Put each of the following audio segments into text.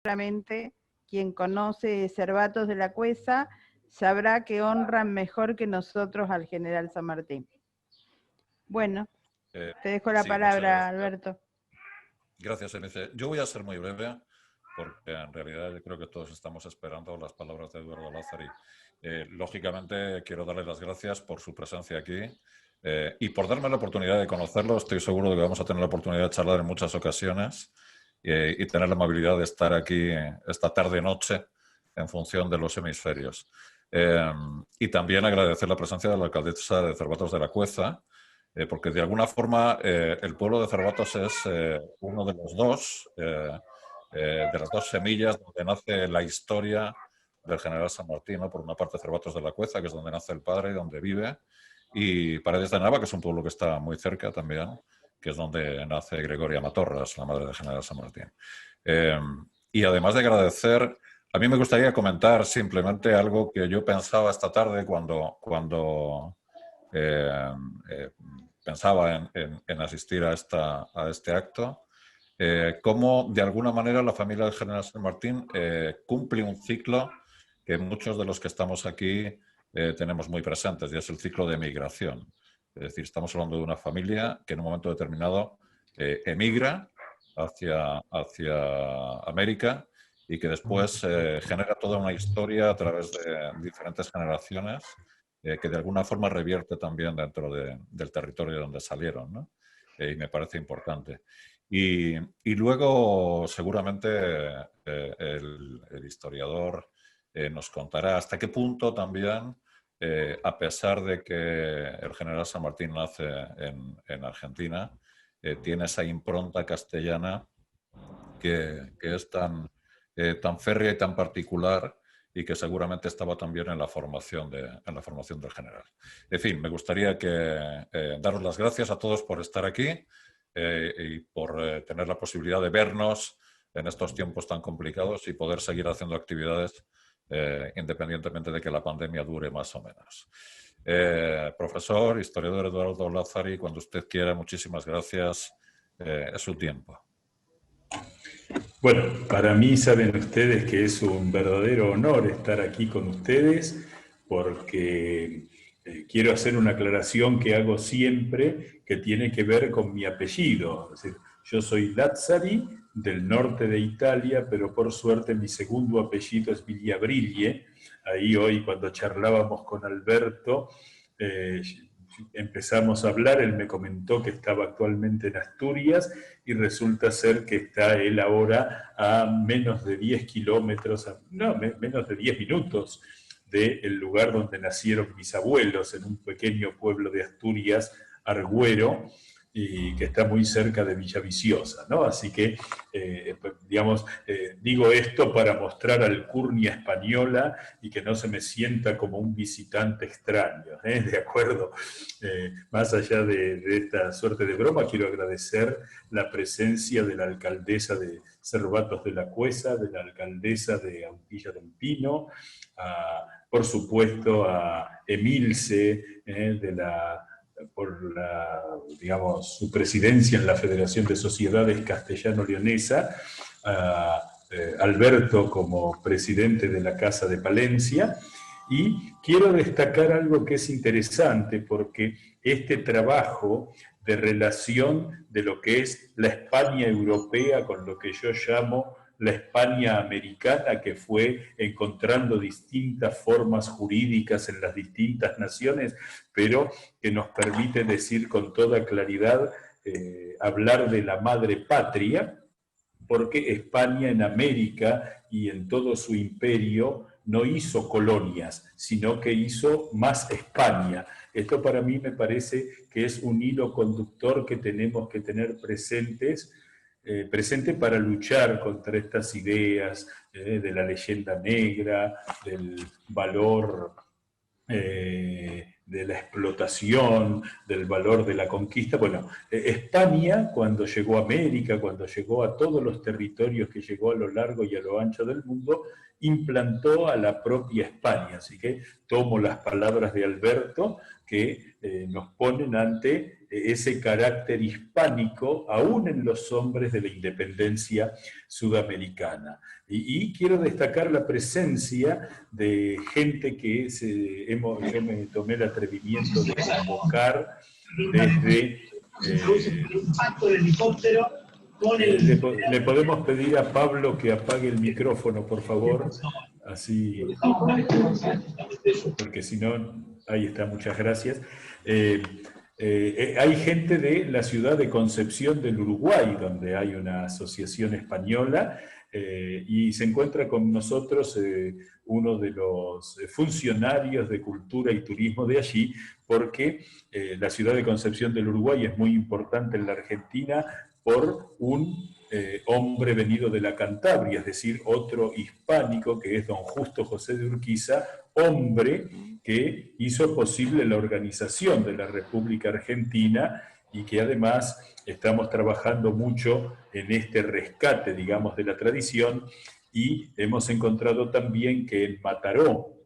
seguramente quien conoce Cervatos de la Cuesa sabrá que honran mejor que nosotros al general San Martín. Bueno, te dejo la palabra, Alberto. Gracias, Elise. Yo voy a ser muy breve, porque en realidad yo creo que todos estamos esperando las palabras de Eduardo Lázari. Lógicamente, quiero darle las gracias por su presencia aquí y por darme la oportunidad de conocerlo. Estoy seguro de que vamos a tener la oportunidad de charlar en muchas ocasiones y tener la amabilidad de estar aquí esta tarde-noche en función de los hemisferios. Y también agradecer la presencia de la alcaldesa de Cervatos de la Cueza, porque de alguna forma el pueblo de Cervatos es uno de los dos, de las dos semillas donde nace la historia del general San Martín, ¿no? Por una parte Cervatos de la Cueza, que es donde nace el padre y donde vive, y Paredes de Nava, que es un pueblo que está muy cerca también, que es donde nace Gregoria Matorras, la madre del general San Martín. Y además de agradecer, a mí me gustaría comentar simplemente algo que yo pensaba esta tarde cuando pensaba en asistir a este acto, cómo de alguna manera la familia del general San Martín cumple un ciclo que muchos de los que estamos aquí tenemos muy presentes, y es el ciclo de emigración. Es decir, estamos hablando de una familia que en un momento determinado emigra hacia América y que después genera toda una historia a través de diferentes generaciones que de alguna forma revierte también dentro del territorio donde salieron, ¿no? Y me parece importante. Y luego seguramente el historiador nos contará hasta qué punto también, a pesar de que el general San Martín nace en Argentina, tiene esa impronta castellana que es tan férrea y tan particular, y que seguramente estaba también en la formación del general. En fin, me gustaría daros las gracias a todos por estar aquí y por tener la posibilidad de vernos en estos tiempos tan complicados y poder seguir haciendo actividades independientemente de que la pandemia dure más o menos. Profesor, historiador Eduardo Lázari, cuando usted quiera, muchísimas gracias. Es su tiempo. Bueno, para mí saben ustedes que es un verdadero honor estar aquí con ustedes, porque quiero hacer una aclaración que hago siempre, que tiene que ver con mi apellido. Es decir, yo soy Lazzari, del norte de Italia, pero por suerte mi segundo apellido es Villabriglie. Ahí hoy, cuando charlábamos con Alberto, empezamos a hablar, él me comentó que estaba actualmente en Asturias y resulta ser que está él ahora a menos de 10 kilómetros, menos de 10 minutos del lugar donde nacieron mis abuelos, en un pequeño pueblo de Asturias, Argüero, y que está muy cerca de Villaviciosa, ¿no? Así que, digo esto para mostrar alcurnia española y que no se me sienta como un visitante extraño, ¿eh? ¿De acuerdo? Más allá de esta suerte de broma, quiero agradecer la presencia de la alcaldesa de Cervatos de la Cueza, de la alcaldesa de Autilla del Pino, por supuesto a Emilce, por su presidencia en la Federación de Sociedades Castellano-Leonesa, a Alberto como presidente de la Casa de Palencia, y quiero destacar algo que es interesante, porque este trabajo de relación de lo que es la España europea con lo que yo llamo la España americana, que fue encontrando distintas formas jurídicas en las distintas naciones, pero que nos permite decir con toda claridad, hablar de la madre patria, porque España en América y en todo su imperio no hizo colonias, sino que hizo más España. Esto para mí me parece que es un hilo conductor que tenemos que tener presente para luchar contra estas ideas de la leyenda negra, del valor de la explotación, del valor de la conquista. Bueno, España, cuando llegó a América, cuando llegó a todos los territorios que llegó a lo largo y a lo ancho del mundo, implantó a la propia España. Así que tomo las palabras de Alberto que nos ponen ante ese carácter hispánico, aún en los hombres de la independencia sudamericana. Y quiero destacar la presencia de gente que yo me tomé el atrevimiento de convocar desde... Le podemos pedir a Pablo que apague el micrófono, por favor, así, porque si no, ahí está, muchas gracias. Hay gente de la ciudad de Concepción del Uruguay, donde hay una asociación española, y se encuentra con nosotros uno de los funcionarios de cultura y turismo de allí, porque la ciudad de Concepción del Uruguay es muy importante en la Argentina por un hombre venido de la Cantabria, es decir, otro hispánico que es don Justo José de Urquiza, hombre que hizo posible la organización de la República Argentina y que además estamos trabajando mucho en este rescate, digamos, de la tradición, y hemos encontrado también que en Mataró,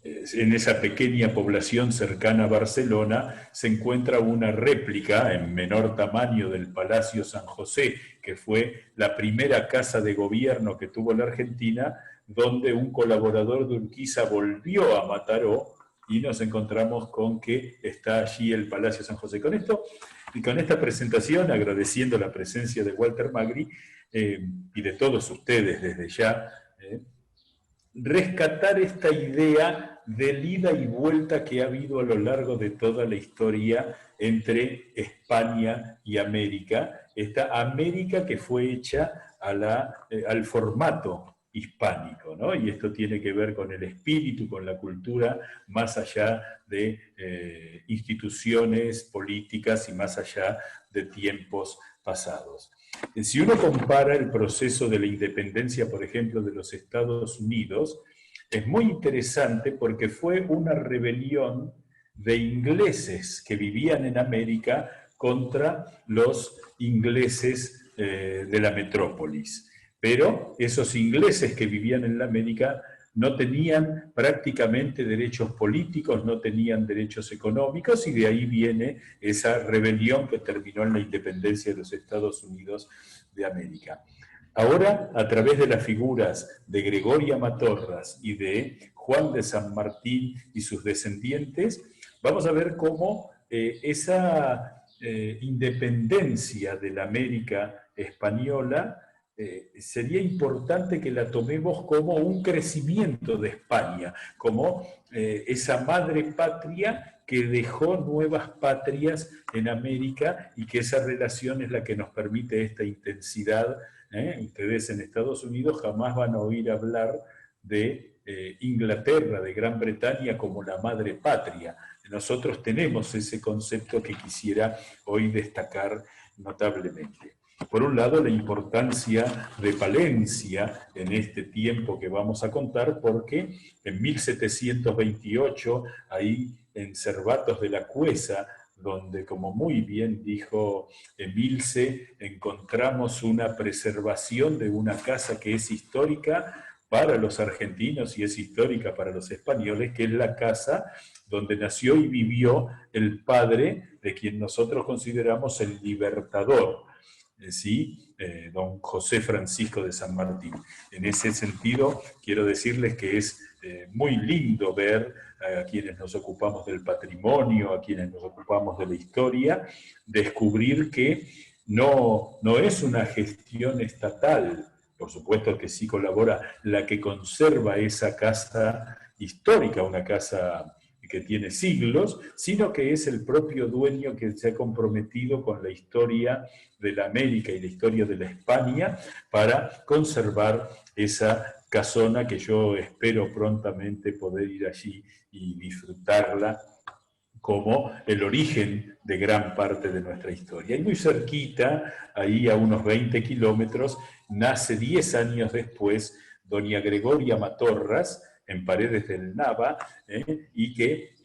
en esa pequeña población cercana a Barcelona, se encuentra una réplica en menor tamaño del Palacio San José, que fue la primera casa de gobierno que tuvo la Argentina, donde un colaborador de Urquiza volvió a Mataró, y nos encontramos con que está allí el Palacio San José. Con esto, y con esta presentación, agradeciendo la presencia de Walter Magri y de todos ustedes desde ya, rescatar esta idea del ida y vuelta que ha habido a lo largo de toda la historia entre España y América, esta América que fue hecha al formato hispánico, ¿no? Y esto tiene que ver con el espíritu, con la cultura, más allá de instituciones políticas y más allá de tiempos pasados. Si uno compara el proceso de la independencia, por ejemplo, de los Estados Unidos, es muy interesante porque fue una rebelión de ingleses que vivían en América contra los ingleses de la metrópolis. Pero esos ingleses que vivían en la América no tenían prácticamente derechos políticos, no tenían derechos económicos, y de ahí viene esa rebelión que terminó en la independencia de los Estados Unidos de América. Ahora, a través de las figuras de Gregoria Matorras y de Juan de San Martín y sus descendientes, vamos a ver cómo esa independencia de la América española sería importante que la tomemos como un crecimiento de España, como esa madre patria que dejó nuevas patrias en América, y que esa relación es la que nos permite esta intensidad. Ustedes en Estados Unidos jamás van a oír hablar de Inglaterra, de Gran Bretaña, como la madre patria. Nosotros tenemos ese concepto que quisiera hoy destacar notablemente. Por un lado, la importancia de Palencia en este tiempo que vamos a contar, porque en 1728, ahí en Cervatos de la Cuesa, donde, como muy bien dijo Emilce, encontramos una preservación de una casa que es histórica para los argentinos y es histórica para los españoles, que es la casa donde nació y vivió el padre de quien nosotros consideramos el libertador, ¿sí? Don José Francisco de San Martín. En ese sentido, quiero decirles que es muy lindo ver a quienes nos ocupamos del patrimonio, a quienes nos ocupamos de la historia, descubrir que no es una gestión estatal, por supuesto que sí colabora, la que conserva esa casa histórica, una casa que tiene siglos, sino que es el propio dueño que se ha comprometido con la historia de la América y la historia de la España para conservar esa casona, que yo espero prontamente poder ir allí y disfrutarla como el origen de gran parte de nuestra historia. Y muy cerquita, ahí a unos 20 kilómetros, nace 10 años después doña Gregoria Matorras, en Paredes del Nava, y que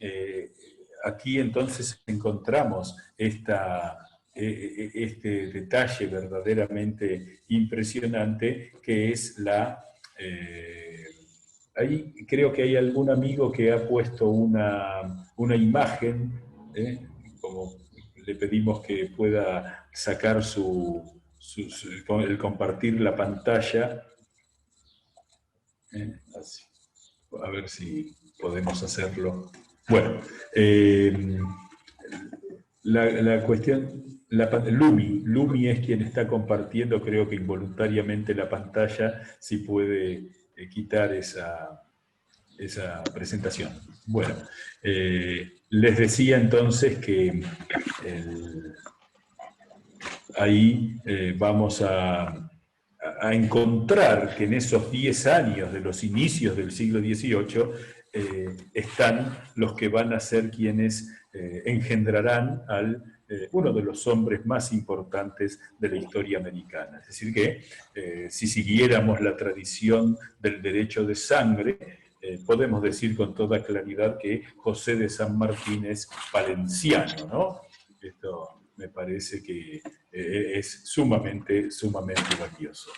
aquí entonces encontramos este detalle verdaderamente impresionante, que es ahí creo que hay algún amigo que ha puesto una imagen, como le pedimos que pueda sacar el compartir la pantalla. Así. A ver si podemos hacerlo. Bueno, la cuestión, Lumi es quien está compartiendo, creo que involuntariamente, la pantalla, si puede quitar esa presentación. Bueno, les decía entonces que ahí vamos a encontrar que en esos 10 años de los inicios del siglo XVIII están los que van a ser quienes engendrarán uno de los hombres más importantes de la historia americana. Es decir que si siguiéramos la tradición del derecho de sangre, podemos decir con toda claridad que José de San Martín es valenciano, ¿no? Esto me parece que es sumamente valioso.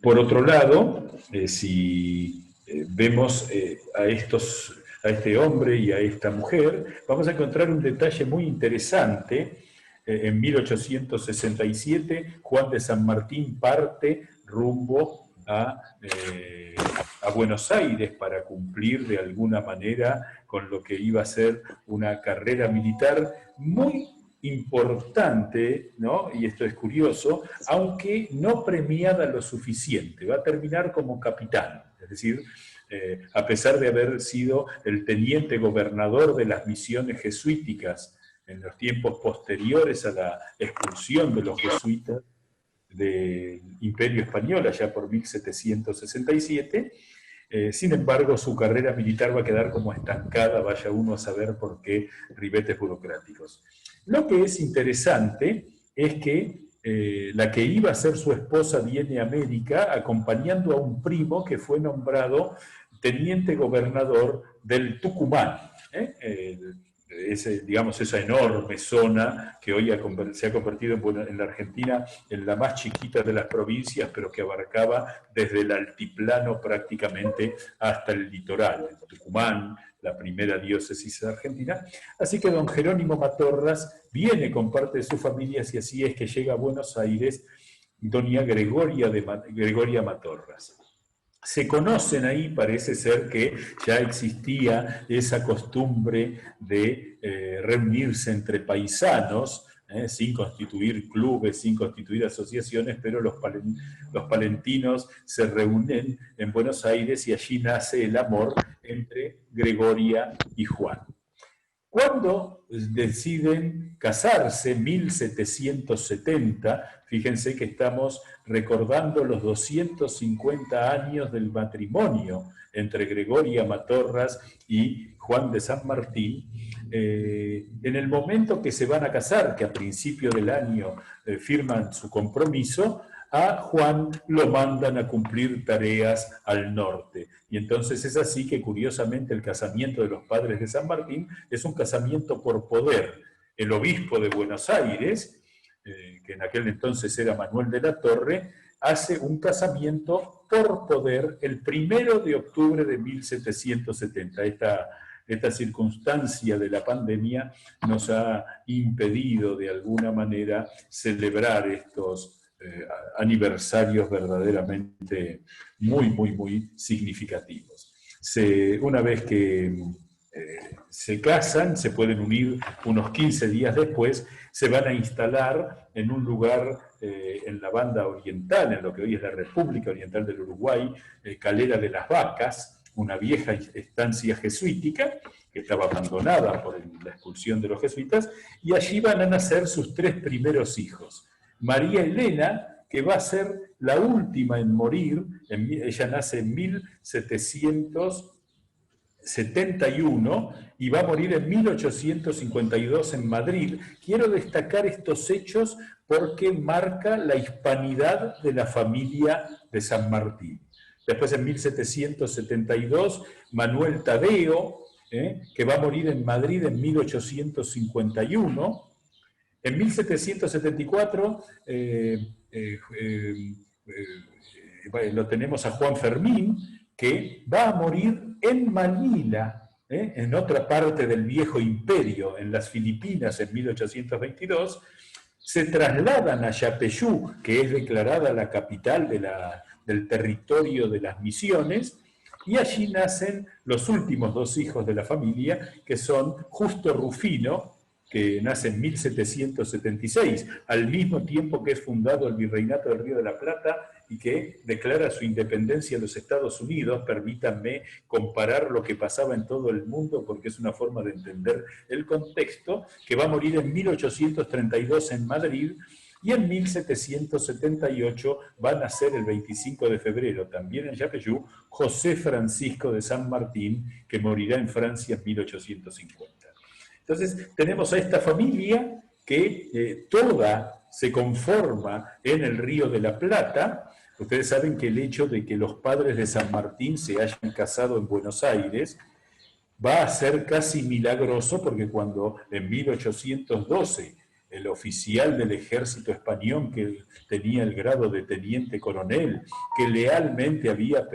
Por otro lado, si vemos a este hombre y a esta mujer, vamos a encontrar un detalle muy interesante. En 1867, Juan de San Martín parte rumbo a Buenos Aires para cumplir de alguna manera con lo que iba a ser una carrera militar muy importante, ¿no? Y esto es curioso, aunque no premiada lo suficiente. Va a terminar como capitán, es decir, a pesar de haber sido el teniente gobernador de las misiones jesuíticas en los tiempos posteriores a la expulsión de los jesuitas del Imperio Español, allá por 1767, sin embargo, su carrera militar va a quedar como estancada, vaya uno a saber por qué ribetes burocráticos. Lo que es interesante es que la que iba a ser su esposa viene a América acompañando a un primo que fue nombrado teniente gobernador del Tucumán, digamos, esa enorme zona que hoy se ha convertido en la Argentina en la más chiquita de las provincias, pero que abarcaba desde el altiplano prácticamente hasta el litoral, el Tucumán, la primera diócesis argentina. Así que don Jerónimo Matorras viene con parte de su familia, y así es que llega a Buenos Aires doña Gregoria Matorras. Se conocen ahí, parece ser que ya existía esa costumbre de reunirse entre paisanos, sin constituir clubes, sin constituir asociaciones, pero los palentinos se reúnen en Buenos Aires y allí nace el amor entre Gregoria y Juan. Cuando deciden casarse, 1770, fíjense que estamos recordando los 250 años del matrimonio entre Gregoria Matorras y Juan de San Martín. En el momento que se van a casar, que a principio del año firman su compromiso, a Juan lo mandan a cumplir tareas al norte. Y entonces es así que, curiosamente, el casamiento de los padres de San Martín es un casamiento por poder. El obispo de Buenos Aires, que en aquel entonces era Manuel de la Torre, hace un casamiento por poder el 1 de octubre de 1770. Esta circunstancia de la pandemia nos ha impedido de alguna manera celebrar estos aniversarios verdaderamente muy significativos. Una vez que se casan, se pueden unir unos 15 días después, se van a instalar en un lugar en la banda oriental, en lo que hoy es la República Oriental del Uruguay, Calera de las Vacas, una vieja estancia jesuítica que estaba abandonada por la expulsión de los jesuitas, y allí van a nacer sus 3 primeros hijos. María Elena, que va a ser la última en morir, ella nace en 1771 y va a morir en 1852 en Madrid. Quiero destacar estos hechos porque marca la hispanidad de la familia de San Martín. Después en 1772, Manuel Tadeo, que va a morir en Madrid en 1851. En 1774 lo tenemos a Juan Fermín, que va a morir en Manila, en otra parte del viejo imperio, en las Filipinas en 1822. Se trasladan a Yapeyú, que es declarada la capital del territorio de las misiones, y allí nacen los últimos dos hijos de la familia, que son Justo Rufino, que nace en 1776, al mismo tiempo que es fundado el Virreinato del Río de la Plata y que declara su independencia en los Estados Unidos. Permítanme comparar lo que pasaba en todo el mundo, porque es una forma de entender el contexto, que va a morir en 1832 en Madrid, y en 1778 va a nacer el 25 de febrero, también en Yapeyú, José Francisco de San Martín, que morirá en Francia en 1850. Entonces, tenemos a esta familia que toda se conforma en el Río de la Plata. Ustedes saben que el hecho de que los padres de San Martín se hayan casado en Buenos Aires va a ser casi milagroso, porque cuando en 1812 el oficial del ejército español, que tenía el grado de teniente coronel, que lealmente había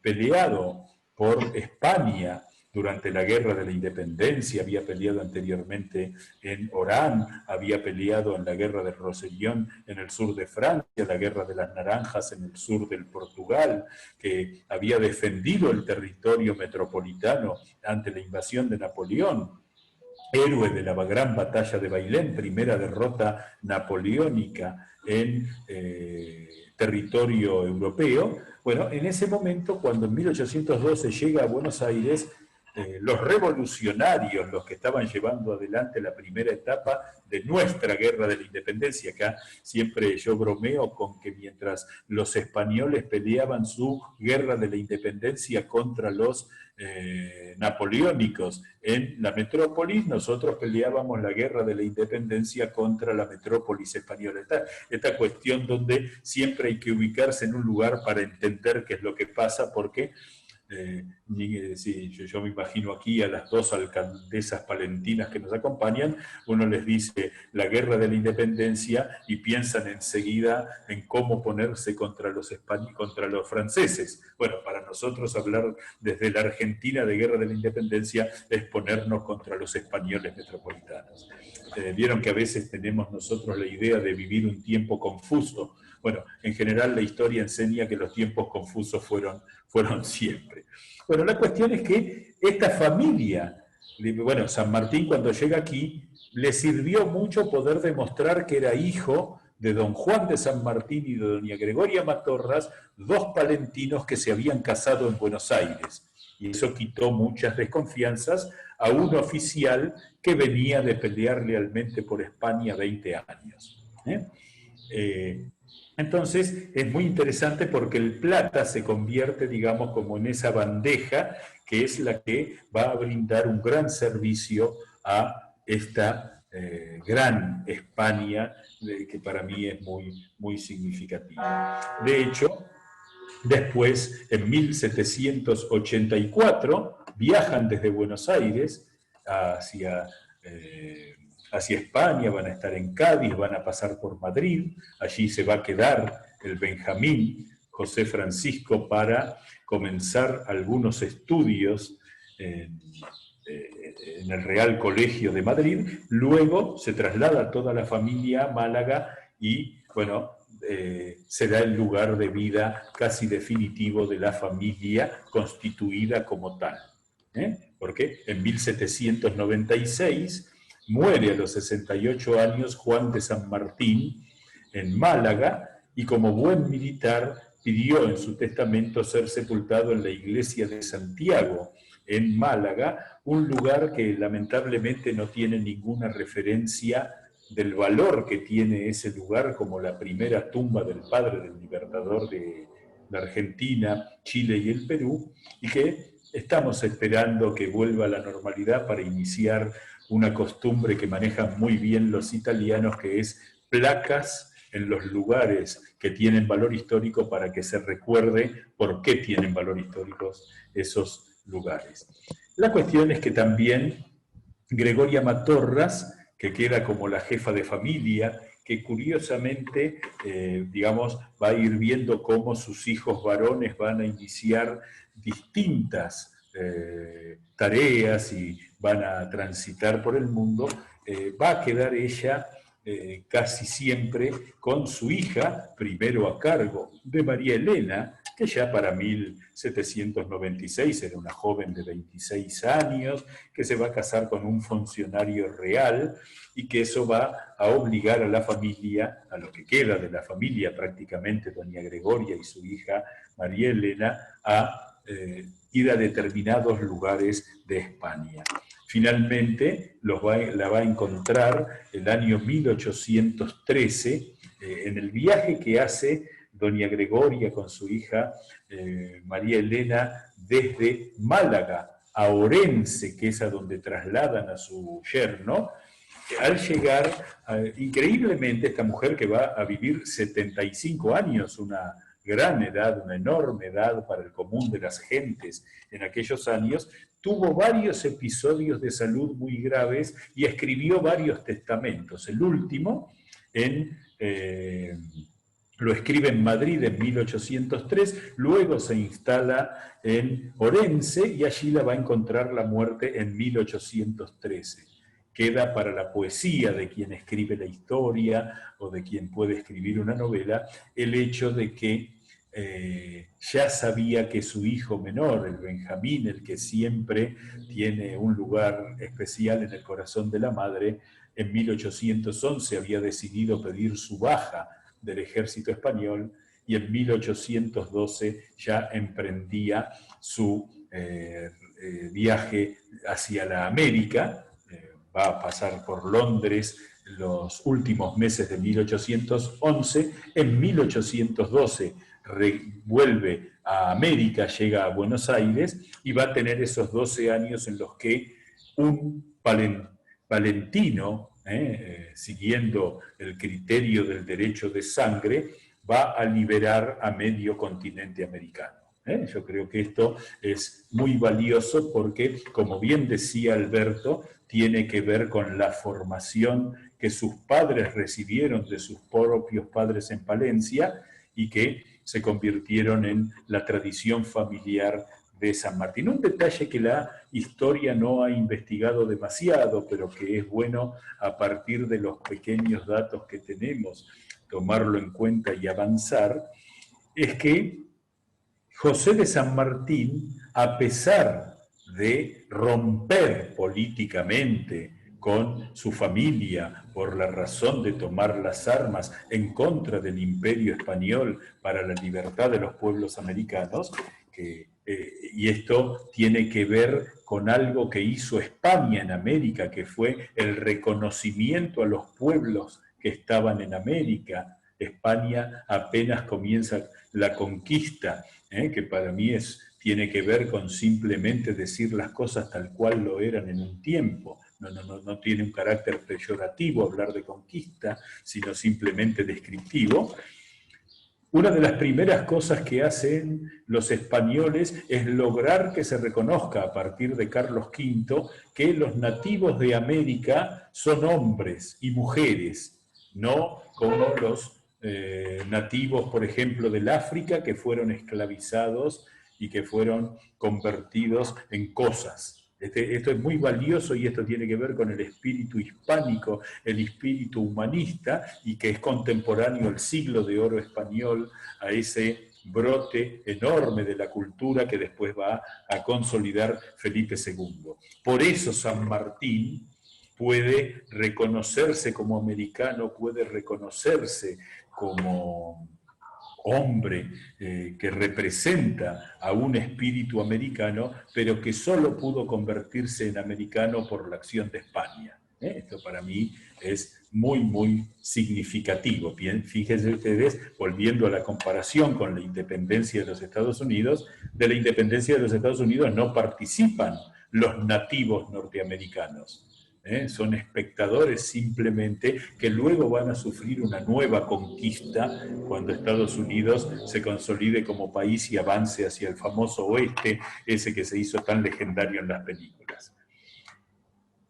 peleado por España durante la Guerra de la Independencia, había peleado anteriormente en Orán, había peleado en la Guerra de Rosellón en el sur de Francia, la Guerra de las Naranjas en el sur del Portugal, que había defendido el territorio metropolitano ante la invasión de Napoleón, héroe de la gran batalla de Bailén, primera derrota napoleónica en territorio europeo. Bueno, en ese momento, cuando en 1812 llega a Buenos Aires, los revolucionarios, los que estaban llevando adelante la primera etapa de nuestra Guerra de la Independencia, acá siempre yo bromeo con que mientras los españoles peleaban su Guerra de la Independencia contra los napoleónicos en la metrópolis, nosotros peleábamos la Guerra de la Independencia contra la metrópolis española. Esta cuestión donde siempre hay que ubicarse en un lugar para entender qué es lo que pasa, porque yo me imagino aquí a las dos alcaldesas palentinas que nos acompañan, uno les dice la Guerra de la Independencia y piensan enseguida en cómo ponerse contra los franceses. Bueno, para nosotros hablar desde la Argentina de Guerra de la Independencia es ponernos contra los españoles metropolitanos. Vieron que a veces tenemos nosotros la idea de vivir un tiempo confuso. Bueno, en general la historia enseña que los tiempos confusos fueron siempre. Bueno, la cuestión es que esta familia, bueno, San Martín cuando llega aquí, le sirvió mucho poder demostrar que era hijo de don Juan de San Martín y de doña Gregoria Matorras, dos palentinos que se habían casado en Buenos Aires. Y eso quitó muchas desconfianzas a un oficial que venía de pelear lealmente por España 20 años. Entonces, es muy interesante porque el plata se convierte, digamos, como en esa bandeja que es la que va a brindar un gran servicio a esta gran España, que para mí es muy, muy significativa. De hecho, después, en 1784, viajan desde Buenos Aires hacia España, van a estar en Cádiz, van a pasar por Madrid, allí se va a quedar el Benjamín José Francisco para comenzar algunos estudios en el Real Colegio de Madrid. Luego se traslada toda la familia a Málaga y, bueno, será el lugar de vida casi definitivo de la familia constituida como tal. Porque en 1796 muere a los 68 años Juan de San Martín en Málaga y como buen militar pidió en su testamento ser sepultado en la iglesia de Santiago, en Málaga, un lugar que lamentablemente no tiene ninguna referencia del valor que tiene ese lugar como la primera tumba del padre del libertador de la Argentina, Chile y el Perú, y que estamos esperando que vuelva a la normalidad para iniciar una costumbre que manejan muy bien los italianos, que es placas en los lugares que tienen valor histórico para que se recuerde por qué tienen valor histórico esos lugares. La cuestión es que también Gregoria Matorras, que queda como la jefa de familia, que curiosamente, digamos, va a ir viendo cómo sus hijos varones van a iniciar distintas tareas y van a transitar por el mundo, va a quedar ella casi siempre con su hija, primero a cargo de María Elena, que ya para 1796 era una joven de 26 años, que se va a casar con un funcionario real y que eso va a obligar a la familia, a lo que queda de la familia prácticamente, doña Gregoria y su hija María Elena, a ir a determinados lugares de España. Finalmente la va a encontrar el año 1813 en el viaje que hace doña Gregoria con su hija María Elena desde Málaga a Orense, que es a donde trasladan a su yerno. Al llegar, increíblemente, esta mujer que va a vivir 75 años, una gran edad, una enorme edad para el común de las gentes en aquellos años, tuvo varios episodios de salud muy graves y escribió varios testamentos. El último lo escribe en Madrid en 1803, luego se instala en Orense y allí la va a encontrar la muerte en 1813. Queda para la poesía de quien escribe la historia o de quien puede escribir una novela el hecho de que ya sabía que su hijo menor, el Benjamín, el que siempre tiene un lugar especial en el corazón de la madre, en 1811 había decidido pedir su baja del ejército español y en 1812 ya emprendía su viaje hacia la América. Va a pasar por Londres los últimos meses de 1811. En 1812 vuelve a América, llega a Buenos Aires y va a tener esos 12 años en los que un Valentino, siguiendo el criterio del derecho de sangre, va a liberar a medio continente americano. Yo creo que esto es muy valioso porque, como bien decía Alberto, tiene que ver con la formación que sus padres recibieron de sus propios padres en Palencia y que se convirtieron en la tradición familiar de San Martín. Un detalle que la historia no ha investigado demasiado, pero que es bueno a partir de los pequeños datos que tenemos, tomarlo en cuenta y avanzar, es que José de San Martín, a pesar de romper políticamente con su familia por la razón de tomar las armas en contra del Imperio Español para la libertad de los pueblos americanos, y esto tiene que ver con algo que hizo España en América, que fue el reconocimiento a los pueblos que estaban en América. España apenas comienza la conquista, que para mí tiene que ver con simplemente decir las cosas tal cual lo eran en un tiempo. No tiene un carácter peyorativo hablar de conquista, sino simplemente descriptivo. Una de las primeras cosas que hacen los españoles es lograr que se reconozca a partir de Carlos V que los nativos de América son hombres y mujeres, no como los nativos, por ejemplo, del África, que fueron esclavizados y que fueron convertidos en cosas. Esto es muy valioso y esto tiene que ver con el espíritu hispánico, el espíritu humanista, y que es contemporáneo al siglo de oro español, a ese brote enorme de la cultura que después va a consolidar Felipe II. Por eso San Martín puede reconocerse como americano, puede reconocerse como hombre que representa a un espíritu americano, pero que solo pudo convertirse en americano por la acción de España. Esto para mí es muy, muy significativo. Bien, fíjense ustedes, volviendo a la comparación con la independencia de los Estados Unidos, de la independencia de los Estados Unidos no participan los nativos norteamericanos. son espectadores simplemente que luego van a sufrir una nueva conquista cuando Estados Unidos se consolide como país y avance hacia el famoso oeste, ese que se hizo tan legendario en las películas.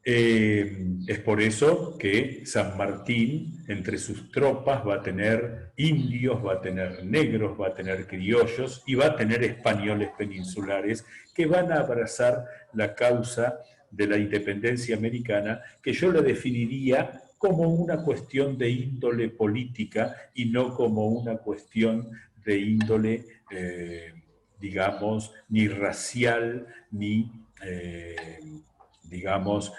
Es por eso que San Martín, entre sus tropas, va a tener indios, va a tener negros, va a tener criollos y va a tener españoles peninsulares que van a abrazar la causa de la independencia americana, que yo la definiría como una cuestión de índole política y no como una cuestión de índole, digamos, ni racial, ni, digamos,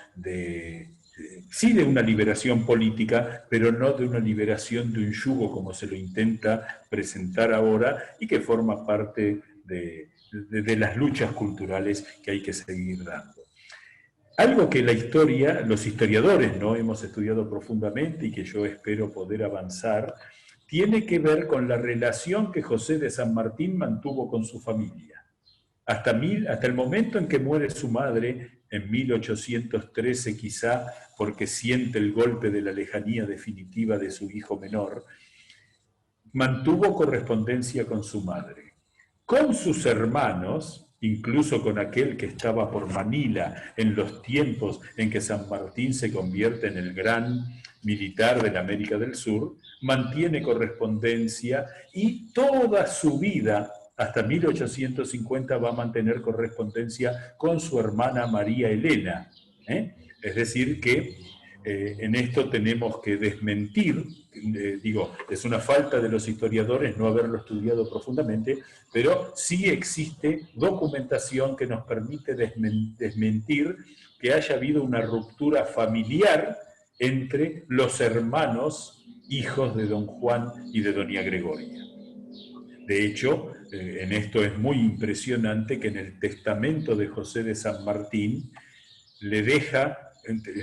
sí de una liberación política, pero no de una liberación de un yugo como se lo intenta presentar ahora y que forma parte de las luchas culturales que hay que seguir dando. Algo que la historia, los historiadores no hemos estudiado profundamente y que yo espero poder avanzar, tiene que ver con la relación que José de San Martín mantuvo con su familia. Hasta el momento en que muere su madre, en 1813 quizá, porque siente el golpe de la lejanía definitiva de su hijo menor, mantuvo correspondencia con su madre. Con sus hermanos, incluso con aquel que estaba por Manila en los tiempos en que San Martín se convierte en el gran militar de la América del Sur, mantiene correspondencia y toda su vida, hasta 1850, va a mantener correspondencia con su hermana María Elena. Es decir que en esto tenemos que desmentir, es una falta de los historiadores no haberlo estudiado profundamente, pero sí existe documentación que nos permite desmentir que haya habido una ruptura familiar entre los hermanos hijos de don Juan y de doña Gregoria. De hecho, en esto es muy impresionante que en el testamento de José de San Martín le deja,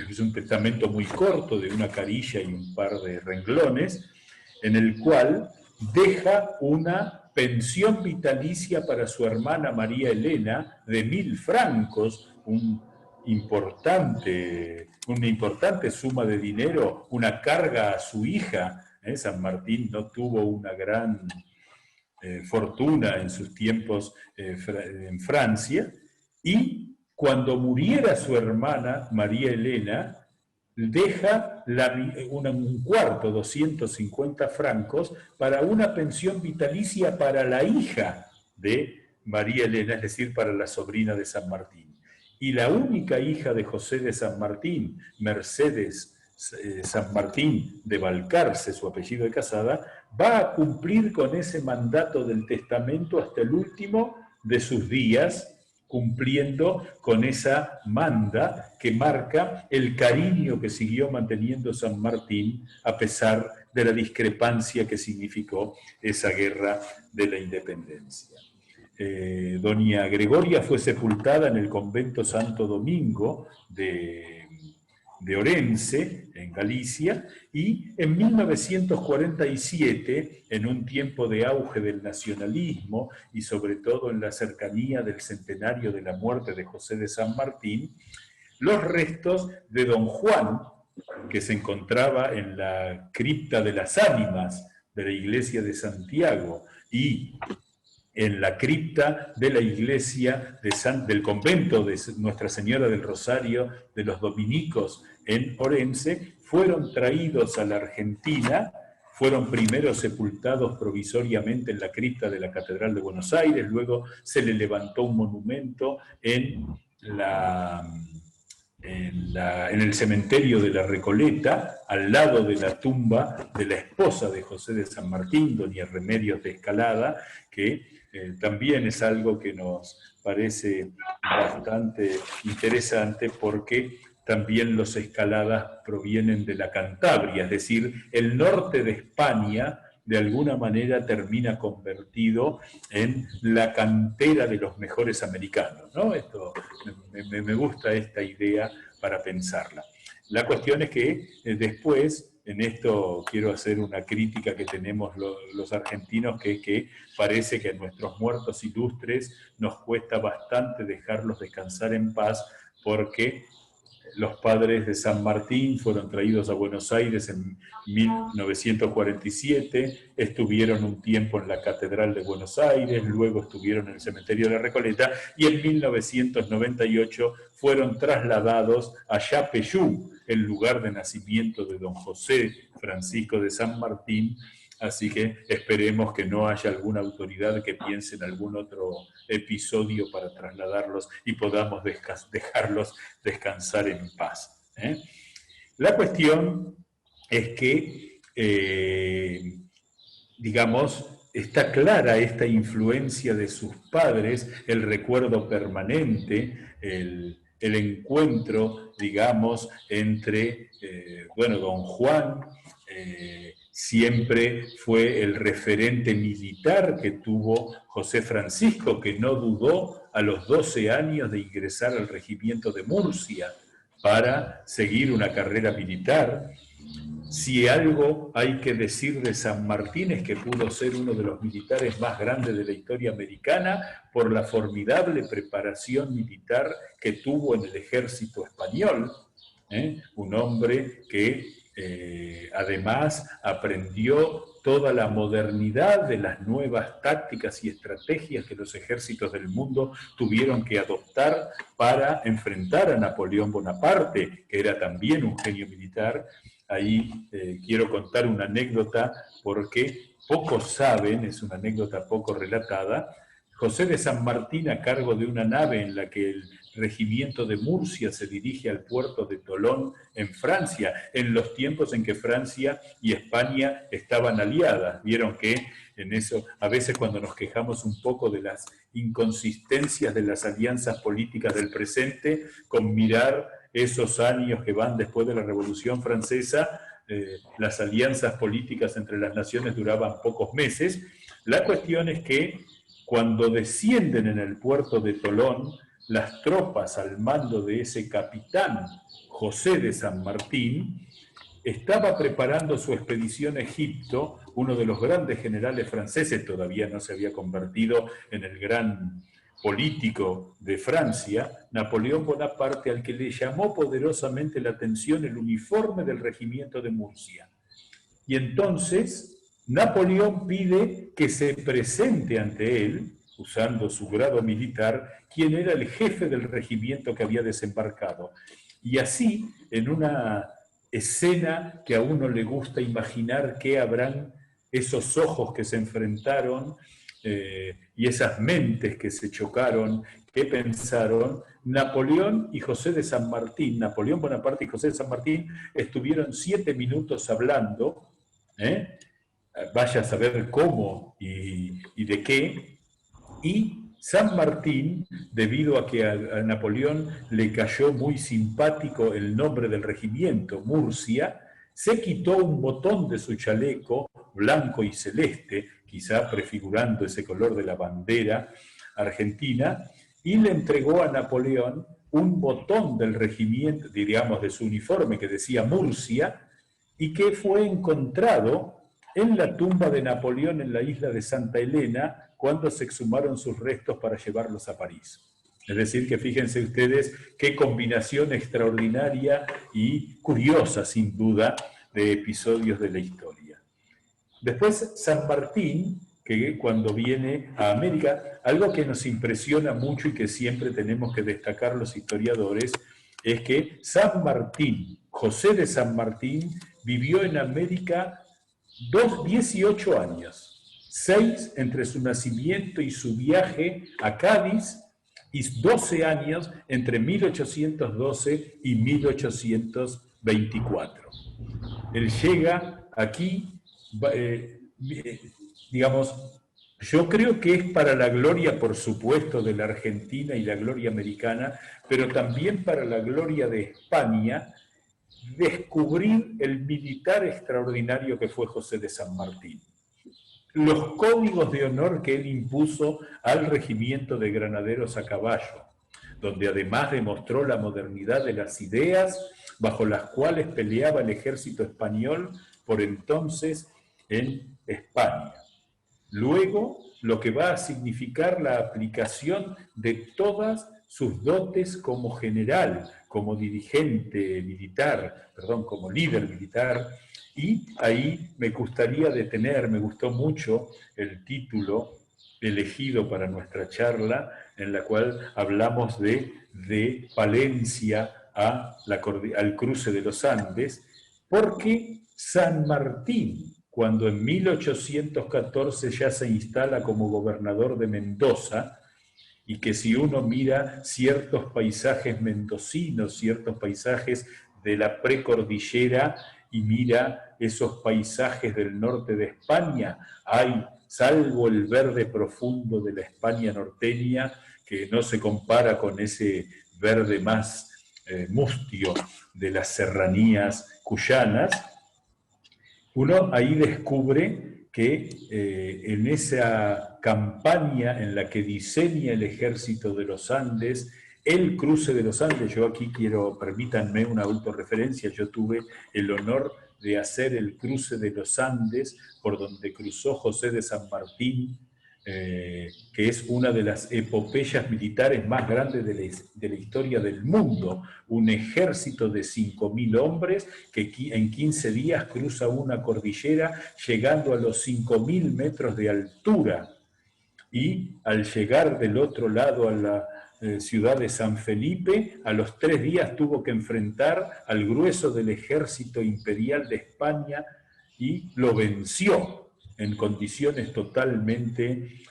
es un testamento muy corto de una carilla y un par de renglones, en el cual deja una pensión vitalicia para su hermana María Elena de 1.000 francos, una importante suma de dinero, una carga a su hija. San Martín no tuvo una gran fortuna en sus tiempos en Francia, y cuando muriera su hermana María Elena, deja un cuarto, 250 francos, para una pensión vitalicia para la hija de María Elena, es decir, para la sobrina de San Martín. Y la única hija de José de San Martín, Mercedes San Martín de Balcarce, su apellido de casada, va a cumplir con ese mandato del testamento hasta el último de sus días, cumpliendo con esa manda que marca el cariño que siguió manteniendo San Martín a pesar de la discrepancia que significó esa guerra de la independencia. Doña Gregoria fue sepultada en el convento Santo Domingo de Orense, en Galicia, y en 1947, en un tiempo de auge del nacionalismo y sobre todo en la cercanía del centenario de la muerte de José de San Martín, los restos de don Juan, que se encontraba en la cripta de las ánimas de la iglesia de Santiago y en la cripta de la iglesia del convento de Nuestra Señora del Rosario de los Dominicos en Orense, fueron traídos a la Argentina, fueron primero sepultados provisoriamente en la cripta de la Catedral de Buenos Aires, luego se le levantó un monumento en el cementerio de la Recoleta, al lado de la tumba de la esposa de José de San Martín, doña Remedios de Escalada, que también es algo que nos parece bastante interesante porque también los Escaladas provienen de la Cantabria, es decir, el norte de España de alguna manera termina convertido en la cantera de los mejores americanos, ¿no? Me gusta esta idea para pensarla. La cuestión es que después, en esto quiero hacer una crítica que tenemos los argentinos, que parece que a nuestros muertos ilustres nos cuesta bastante dejarlos descansar en paz porque los padres de San Martín fueron traídos a Buenos Aires en 1947, estuvieron un tiempo en la Catedral de Buenos Aires, luego estuvieron en el Cementerio de la Recoleta, y en 1998 fueron trasladados a Yapeyú, el lugar de nacimiento de don José Francisco de San Martín. Así que esperemos que no haya alguna autoridad que piense en algún otro episodio para trasladarlos y podamos dejarlos descansar en paz. La cuestión es que, digamos, está clara esta influencia de sus padres, el recuerdo permanente, el encuentro, digamos, entre, bueno, don Juan, siempre fue el referente militar que tuvo José Francisco, que no dudó a los 12 años de ingresar al regimiento de Murcia para seguir una carrera militar. Si algo hay que decir de San Martín es que pudo ser uno de los militares más grandes de la historia americana por la formidable preparación militar que tuvo en el ejército español. Un hombre que además aprendió toda la modernidad de las nuevas tácticas y estrategias que los ejércitos del mundo tuvieron que adoptar para enfrentar a Napoleón Bonaparte, que era también un genio militar. Ahí quiero contar una anécdota porque pocos saben, es una anécdota poco relatada. José de San Martín, a cargo de una nave en la que el regimiento de Murcia se dirige al puerto de Tolón en Francia, en los tiempos en que Francia y España estaban aliadas. Vieron que en eso, a veces cuando nos quejamos un poco de las inconsistencias de las alianzas políticas del presente, con mirar esos años que van después de la Revolución Francesa, las alianzas políticas entre las naciones duraban pocos meses. La cuestión es que cuando descienden en el puerto de Tolón, las tropas al mando de ese capitán, José de San Martín, estaba preparando su expedición a Egipto, uno de los grandes generales franceses, todavía no se había convertido en el gran político de Francia, Napoleón Bonaparte, al que le llamó poderosamente la atención el uniforme del regimiento de Murcia. Y entonces Napoleón pide que se presente ante él, usando su grado militar, quien era el jefe del regimiento que había desembarcado. Y así, en una escena que a uno le gusta imaginar qué habrán esos ojos que se enfrentaron y esas mentes que se chocaron, qué pensaron, Napoleón y José de San Martín, Napoleón Bonaparte y José de San Martín estuvieron 7 minutos hablando, vaya a saber cómo y de qué, y San Martín, debido a que a Napoleón le cayó muy simpático el nombre del regimiento, Murcia, se quitó un botón de su chaleco blanco y celeste, quizá prefigurando ese color de la bandera argentina, y le entregó a Napoleón un botón del regimiento, digamos, de su uniforme que decía Murcia, y que fue encontrado en la tumba de Napoleón en la isla de Santa Elena, cuando se exhumaron sus restos para llevarlos a París. Es decir, que fíjense ustedes qué combinación extraordinaria y curiosa, sin duda, de episodios de la historia. Después, San Martín, que cuando viene a América, algo que nos impresiona mucho y que siempre tenemos que destacar los historiadores, es que San Martín, José de San Martín, vivió en América 18 años. 6 entre su nacimiento y su viaje a Cádiz, y 12 años entre 1812 y 1824. Él llega aquí, digamos, yo creo que es para la gloria, por supuesto, de la Argentina y la gloria americana, pero también para la gloria de España, descubrir el militar extraordinario que fue José de San Martín. Los códigos de honor que él impuso al regimiento de granaderos a caballo, donde además demostró la modernidad de las ideas bajo las cuales peleaba el ejército español por entonces en España. Luego, lo que va a significar la aplicación de todas sus dotes como general, como dirigente militar, perdón, como líder militar, y ahí me gustaría detener, me gustó mucho el título elegido para nuestra charla, en la cual hablamos de Palencia al cruce de los Andes, porque San Martín, cuando en 1814 ya se instala como gobernador de Mendoza, y que si uno mira ciertos paisajes mendocinos, ciertos paisajes de la precordillera, y mira esos paisajes del norte de España, hay, salvo el verde profundo de la España norteña, que no se compara con ese verde más mustio de las serranías cuyanas, uno ahí descubre que en esa campaña en la que diseña el ejército de los Andes, el cruce de los Andes, yo aquí permítanme una autorreferencia, yo tuve el honor de hacer el cruce de los Andes por donde cruzó José de San Martín, que es una de las epopeyas militares más grandes de la historia del mundo, un ejército de 5.000 hombres que en 15 días cruza una cordillera llegando a los 5.000 metros de altura, y al llegar del otro lado a la ciudad de San Felipe, a los 3 días tuvo que enfrentar al grueso del ejército imperial de España y lo venció en condiciones totalmente,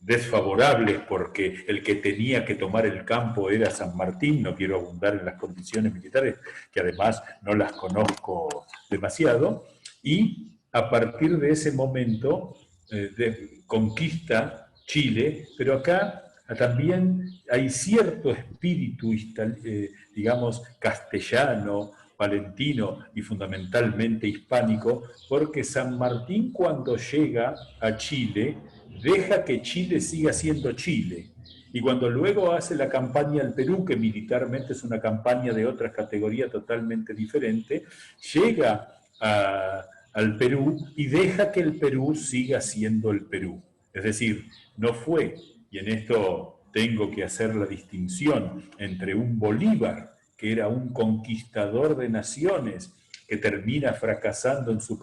desfavorables, porque el que tenía que tomar el campo era San Martín. No quiero abundar en las condiciones militares, que además no las conozco demasiado, y a partir de ese momento conquista Chile, pero acá también hay cierto espíritu, castellano, palentino y fundamentalmente hispánico, porque San Martín, cuando llega a Chile, deja que Chile siga siendo Chile. Y cuando luego hace la campaña al Perú, que militarmente es una campaña de otra categoría totalmente diferente, llega al Perú y deja que el Perú siga siendo el Perú. Es decir, no fue, y en esto tengo que hacer la distinción entre un Bolívar, que era un conquistador de naciones, que termina fracasando en su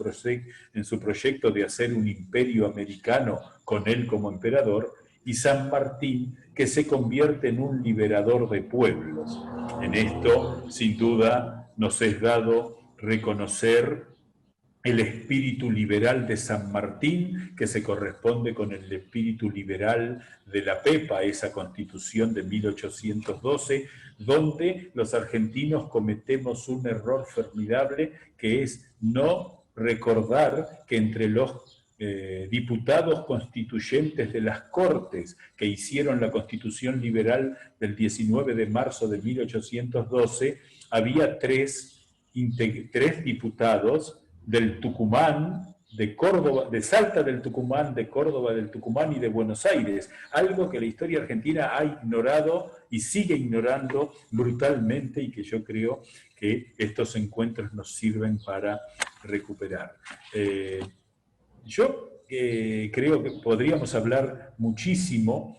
proyecto de hacer un imperio americano con él como emperador, y San Martín, que se convierte en un liberador de pueblos. En esto, sin duda, nos es dado reconocer el espíritu liberal de San Martín, que se corresponde con el espíritu liberal de la Pepa, esa constitución de 1812, donde los argentinos cometemos un error formidable, que es no recordar que entre los diputados constituyentes de las Cortes que hicieron la Constitución Liberal del 19 de marzo de 1812, había tres diputados del Tucumán, de Córdoba, de Salta del Tucumán, de Córdoba del Tucumán y de Buenos Aires, algo que la historia argentina ha ignorado y sigue ignorando brutalmente, y que yo creo que estos encuentros nos sirven para recuperar. Yo creo que podríamos hablar muchísimo.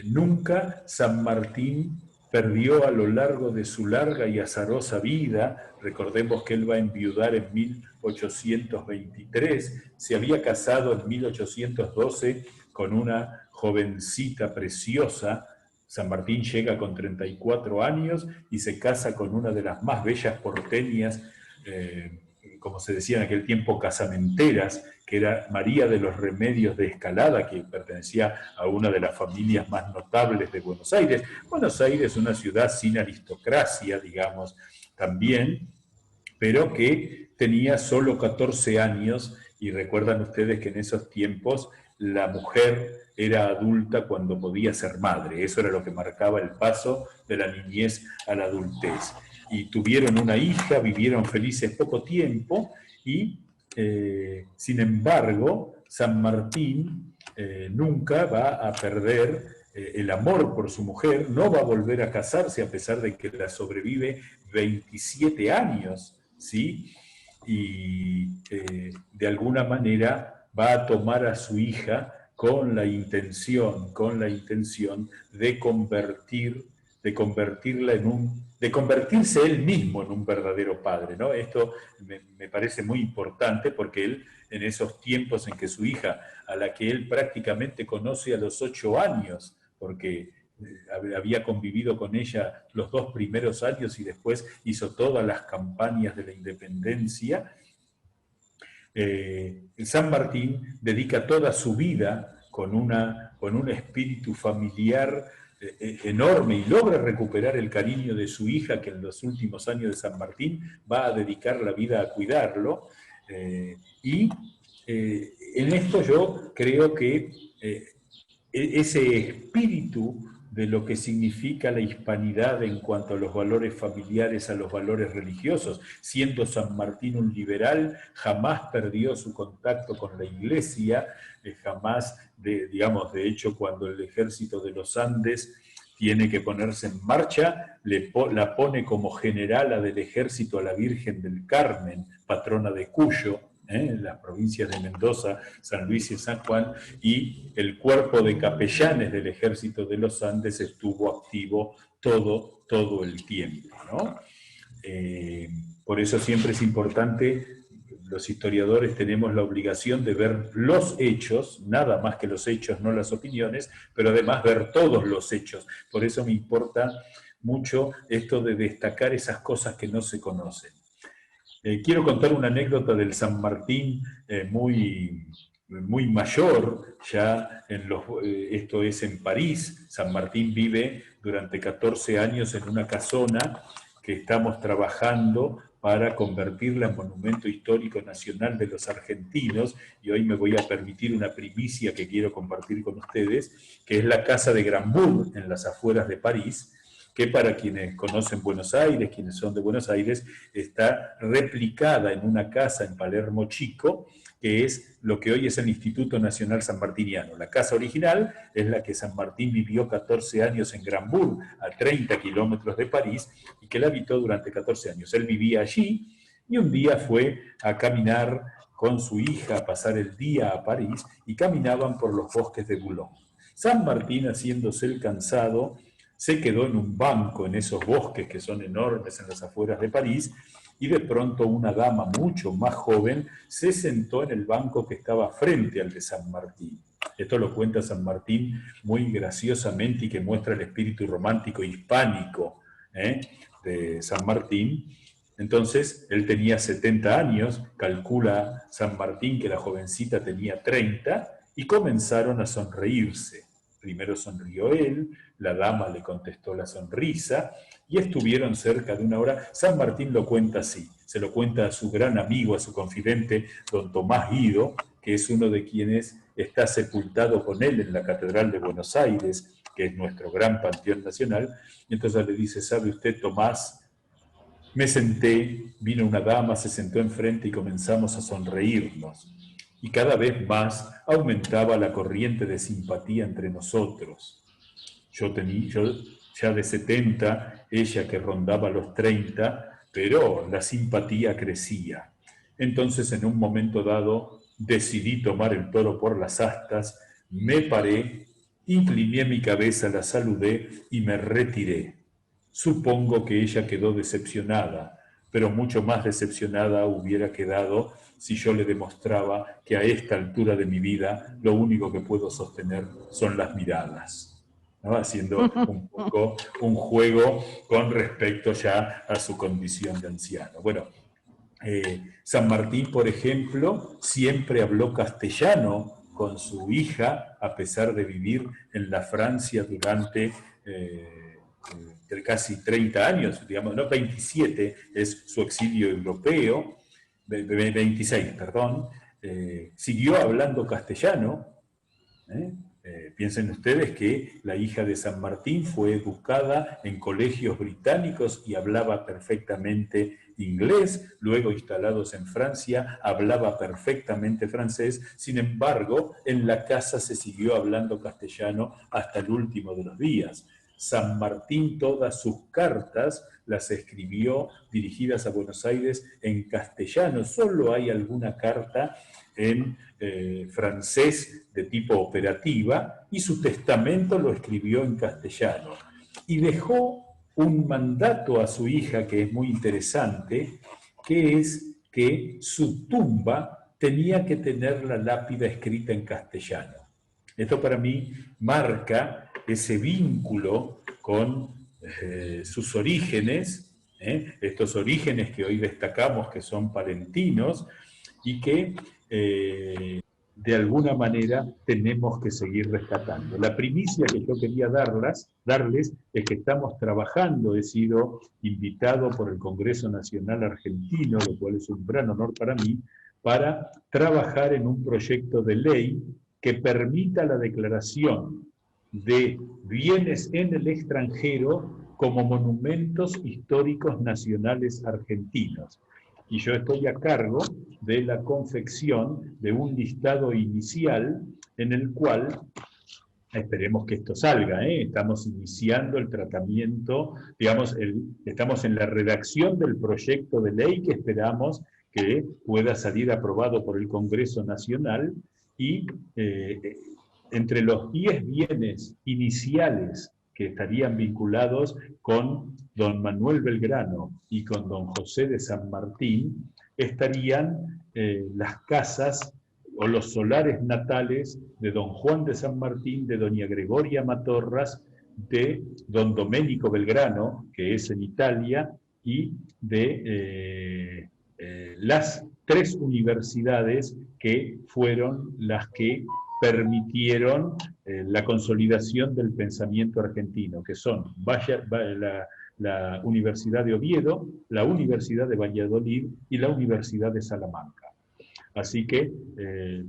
Nunca San Martín perdió a lo largo de su larga y azarosa vida. Recordemos que él va a enviudar en 1823, se había casado en 1812 con una jovencita preciosa. San Martín llega con 34 años y se casa con una de las más bellas porteñas, como se decía en aquel tiempo, casamenteras, que era María de los Remedios de Escalada, que pertenecía a una de las familias más notables de Buenos Aires. Buenos Aires, una ciudad sin aristocracia, digamos, también, pero que tenía solo 14 años, y recuerdan ustedes que en esos tiempos la mujer era adulta cuando podía ser madre. Eso era lo que marcaba el paso de la niñez a la adultez. Y tuvieron una hija, vivieron felices poco tiempo, y sin embargo, San Martín nunca va a perder el amor por su mujer, no va a volver a casarse a pesar de que la sobrevive 27 años, ¿sí? Y de alguna manera va a tomar a su hija con la intención de convertirse él mismo en un verdadero padre, ¿no? Esto me parece muy importante porque él, en esos tiempos en que su hija, a la que él prácticamente conoce a los 8 años, porque había convivido con ella los 2 primeros años y después hizo todas las campañas de la independencia, San Martín dedica toda su vida con un espíritu familiar enorme y logra recuperar el cariño de su hija, que en los últimos años de San Martín va a dedicar la vida a cuidarlo. En esto yo creo que ese espíritu de lo que significa la hispanidad en cuanto a los valores familiares, a los valores religiosos, siendo San Martín un liberal, jamás perdió su contacto con la Iglesia, jamás, de hecho, cuando el ejército de los Andes tiene que ponerse en marcha, la pone como generala del ejército a la Virgen del Carmen, patrona de Cuyo, en las provincias de Mendoza, San Luis y San Juan, y el cuerpo de capellanes del ejército de los Andes estuvo activo todo el tiempo, ¿no? Por eso siempre es importante, los historiadores tenemos la obligación de ver los hechos, nada más que los hechos, no las opiniones, pero además ver todos los hechos. Por eso me importa mucho esto de destacar esas cosas que no se conocen. Quiero contar una anécdota del San Martín muy mayor, ya esto es en París. San Martín vive durante 14 años en una casona que estamos trabajando para convertirla en Monumento Histórico Nacional de los Argentinos, y hoy me voy a permitir una primicia que quiero compartir con ustedes, que es la Casa de Grandbourg, en las afueras de París, que para quienes conocen Buenos Aires, quienes son de Buenos Aires, está replicada en una casa en Palermo Chico, que es lo que hoy es el Instituto Nacional Sanmartiniano. La casa original es la que San Martín vivió 14 años en Grandbourg, a 30 kilómetros de París, y que él habitó durante 14 años. Él vivía allí y un día fue a caminar con su hija, a pasar el día a París, y caminaban por los bosques de Boulogne. San Martín, haciéndose el cansado, se quedó en un banco en esos bosques que son enormes en las afueras de París, y de pronto una dama mucho más joven se sentó en el banco que estaba frente al de San Martín. Esto lo cuenta San Martín muy graciosamente y que muestra el espíritu romántico hispánico de San Martín. Entonces, él tenía 70 años, calcula San Martín que la jovencita tenía 30, y comenzaron a sonreírse. Primero sonrió él, la dama le contestó la sonrisa, y estuvieron cerca de una hora. San Martín lo cuenta así, se lo cuenta a su gran amigo, a su confidente, don Tomás Guido, que es uno de quienes está sepultado con él en la Catedral de Buenos Aires, que es nuestro gran panteón nacional. Y entonces le dice: ¿sabe usted, Tomás? Me senté, vino una dama, se sentó enfrente y comenzamos a sonreírnos. Y cada vez más aumentaba la corriente de simpatía entre nosotros. Yo ya de 70, ella que rondaba los 30, pero la simpatía crecía. Entonces, en un momento dado, decidí tomar el toro por las astas, me paré, incliné mi cabeza, la saludé y me retiré. Supongo que ella quedó decepcionada, pero mucho más decepcionada hubiera quedado si yo le demostraba que a esta altura de mi vida lo único que puedo sostener son las miradas, ¿no? Haciendo un poco un juego con respecto ya a su condición de anciano. Bueno, San Martín, por ejemplo, siempre habló castellano con su hija, a pesar de vivir en la Francia durante casi 30 años, digamos, no 27, es su exilio europeo, 26, perdón, siguió hablando castellano. Piensen ustedes que la hija de San Martín fue educada en colegios británicos y hablaba perfectamente inglés, luego instalados en Francia, hablaba perfectamente francés. Sin embargo, en la casa se siguió hablando castellano hasta el último de los días. San Martín todas sus cartas las escribió dirigidas a Buenos Aires en castellano. Solo hay alguna carta en francés de tipo operativa y su testamento lo escribió en castellano. Y dejó un mandato a su hija que es muy interesante, que es que su tumba tenía que tener la lápida escrita en castellano. Esto para mí marca ese vínculo con sus orígenes, estos orígenes que hoy destacamos que son palentinos y que de alguna manera tenemos que seguir rescatando. La primicia que yo quería darles es que estamos trabajando, he sido invitado por el Congreso Nacional Argentino, lo cual es un gran honor para mí, para trabajar en un proyecto de ley que permita la declaración de bienes en el extranjero como monumentos históricos nacionales argentinos. Y yo estoy a cargo de la confección de un listado inicial en el cual, esperemos que esto salga, estamos iniciando el tratamiento, digamos, estamos en la redacción del proyecto de ley que esperamos que pueda salir aprobado por el Congreso Nacional y entre los 10 bienes iniciales que estarían vinculados con don Manuel Belgrano y con don José de San Martín, estarían las casas o los solares natales de don Juan de San Martín, de doña Gregoria Matorras, de don Domenico Belgrano, que es en Italia, y de las 3 universidades que fueron las que permitieron la consolidación del pensamiento argentino, que son la Universidad de Oviedo, la Universidad de Valladolid y la Universidad de Salamanca. Así que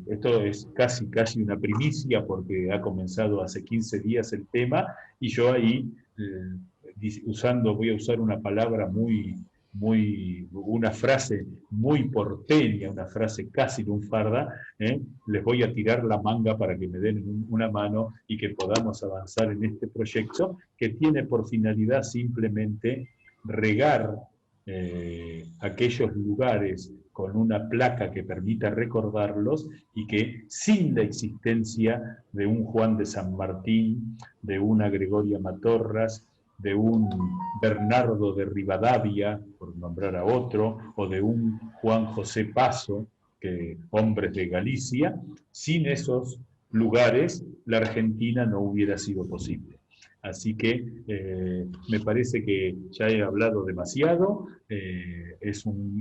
esto es casi una primicia porque ha comenzado hace 15 días el tema y yo ahí, voy a usar una palabra una frase muy porteña, una frase casi lunfarda, les voy a tirar la manga para que me den una mano y que podamos avanzar en este proyecto que tiene por finalidad simplemente regar aquellos lugares con una placa que permita recordarlos y que sin la existencia de un Juan de San Martín, de una Gregoria Matorras, de un Bernardo de Rivadavia, por nombrar a otro, o de un Juan José Paso, hombres de Galicia, sin esos lugares la Argentina no hubiera sido posible. Así que me parece que ya he hablado demasiado,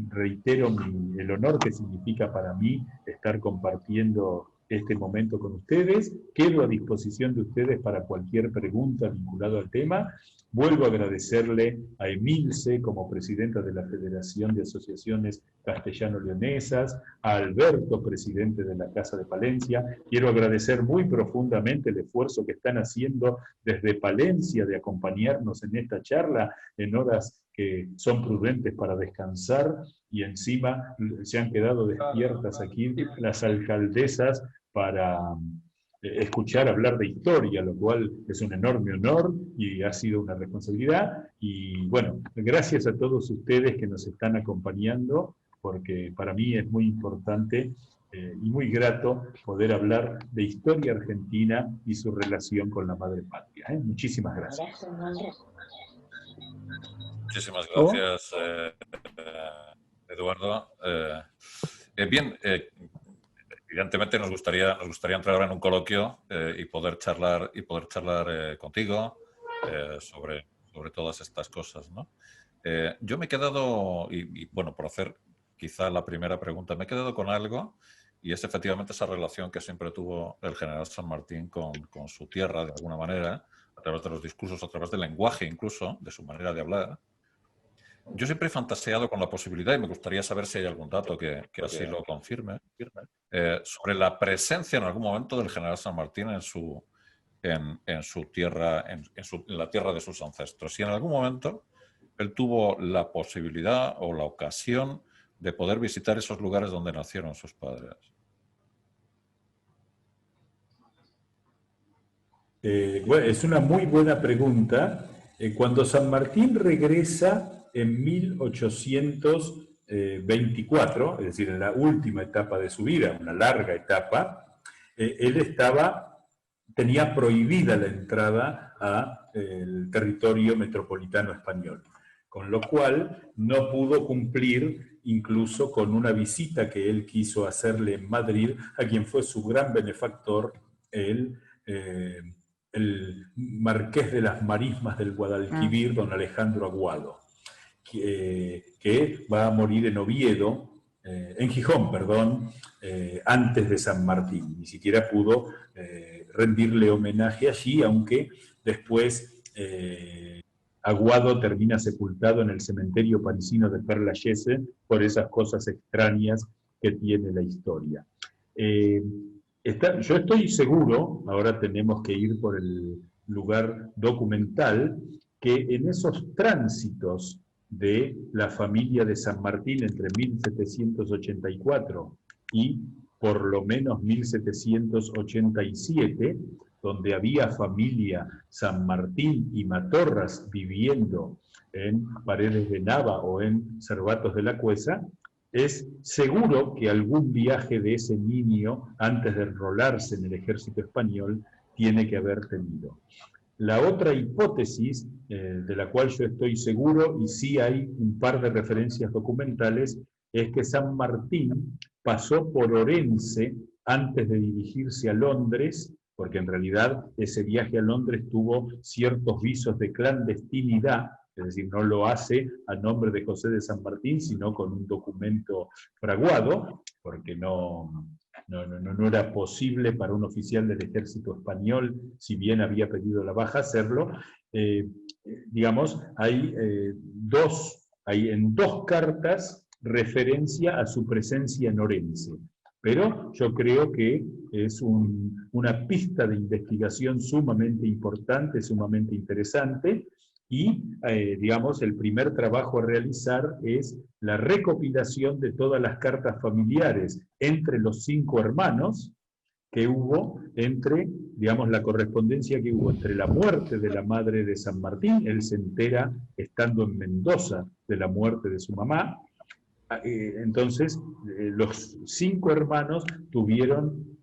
reitero el honor que significa para mí estar compartiendo este momento con ustedes. Quedo a disposición de ustedes para cualquier pregunta vinculada al tema. Vuelvo a agradecerle a Emilce como presidenta de la Federación de Asociaciones Castellano-Leonesas, a Alberto, presidente de la Casa de Palencia. Quiero agradecer muy profundamente el esfuerzo que están haciendo desde Palencia de acompañarnos en esta charla en horas que son prudentes para descansar y encima se han quedado despiertas aquí las alcaldesas para escuchar hablar de historia, lo cual es un enorme honor y ha sido una responsabilidad. Y bueno, gracias a todos ustedes que nos están acompañando, porque para mí es muy importante y muy grato poder hablar de historia argentina y su relación con la madre patria. Muchísimas gracias. Muchísimas gracias, Eduardo. Bien, evidentemente nos gustaría entrar ahora en un coloquio y poder charlar contigo sobre todas estas cosas, ¿no? Yo me he quedado, y bueno, por hacer quizá la primera pregunta, me he quedado con algo, y es efectivamente esa relación que siempre tuvo el general San Martín con su tierra, de alguna manera, a través de los discursos, a través del lenguaje incluso, de su manera de hablar. Yo siempre he fantaseado con la posibilidad, y me gustaría saber si hay algún dato que así lo confirme, sobre la presencia en algún momento del general San Martín en su tierra, en la tierra de sus ancestros. Si en algún momento él tuvo la posibilidad o la ocasión de poder visitar esos lugares donde nacieron sus padres. Bueno, es una muy buena pregunta. Cuando San Martín regresa en 1824, es decir, en la última etapa de su vida, una larga etapa, él tenía prohibida la entrada al territorio metropolitano español, con lo cual no pudo cumplir incluso con una visita que él quiso hacerle en Madrid a quien fue su gran benefactor, el marqués de las Marismas del Guadalquivir, don Alejandro Aguado, que va a morir en Oviedo, en Gijón, perdón, antes de San Martín. Ni siquiera pudo rendirle homenaje allí, aunque después Aguado termina sepultado en el cementerio parisino de Père Lachaise por esas cosas extrañas que tiene la historia. Yo estoy seguro, ahora tenemos que ir por el lugar documental, que en esos tránsitos de la familia de San Martín entre 1784 y por lo menos 1787, donde había familia San Martín y Matorras viviendo en Paredes de Nava o en Cervatos de la Cuesa, es seguro que algún viaje de ese niño, antes de enrolarse en el ejército español, tiene que haber tenido. La otra hipótesis, de la cual yo estoy seguro, y sí hay un par de referencias documentales, es que San Martín pasó por Orense antes de dirigirse a Londres, porque en realidad ese viaje a Londres tuvo ciertos visos de clandestinidad, es decir, no lo hace a nombre de José de San Martín, sino con un documento fraguado, porque no era posible para un oficial del ejército español, si bien había pedido la baja, hacerlo. Digamos, hay en dos cartas referencia a su presencia en Orense. Pero yo creo que es una pista de investigación sumamente importante, sumamente interesante, y, digamos, el primer trabajo a realizar es la recopilación de todas las cartas familiares entre los 5 hermanos que hubo, digamos, la correspondencia que hubo entre la muerte de la madre de San Martín, él se entera estando en Mendoza de la muerte de su mamá. Entonces, los 5 hermanos tuvieron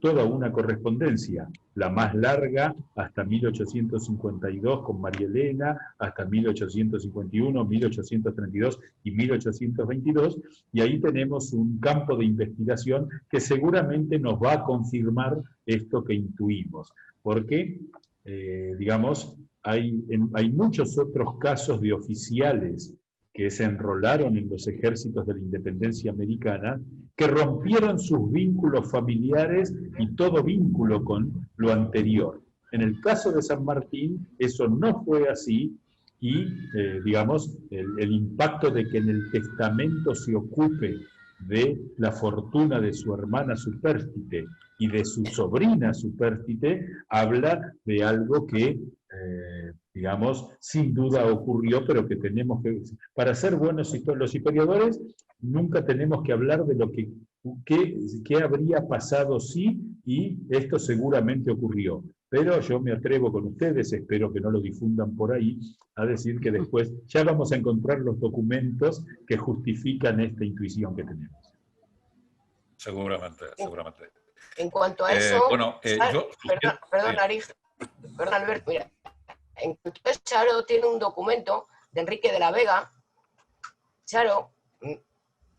toda una correspondencia, la más larga hasta 1852 con María Elena, hasta 1851, 1832 y 1822, y ahí tenemos un campo de investigación que seguramente nos va a confirmar esto que intuimos, porque, digamos, hay muchos otros casos de oficiales que se enrolaron en los ejércitos de la independencia americana, que rompieron sus vínculos familiares y todo vínculo con lo anterior. En el caso de San Martín, eso no fue así, y, digamos, el impacto de que en el testamento se ocupe de la fortuna de su hermana Supérstite y de su sobrina Supérstite, habla de algo que, digamos, sin duda ocurrió, pero que tenemos que, para ser buenos los historiadores, nunca tenemos que hablar de lo que habría pasado sí, y esto seguramente ocurrió. Pero yo me atrevo con ustedes, espero que no lo difundan por ahí, a decir que después ya vamos a encontrar los documentos que justifican esta intuición que tenemos. Seguramente, seguramente. En cuanto a eso, bueno, perdón, Arif, perdón, Albert, mira, en cuanto a eso, Charo tiene un documento de Enrique de la Vega. Charo, ¿me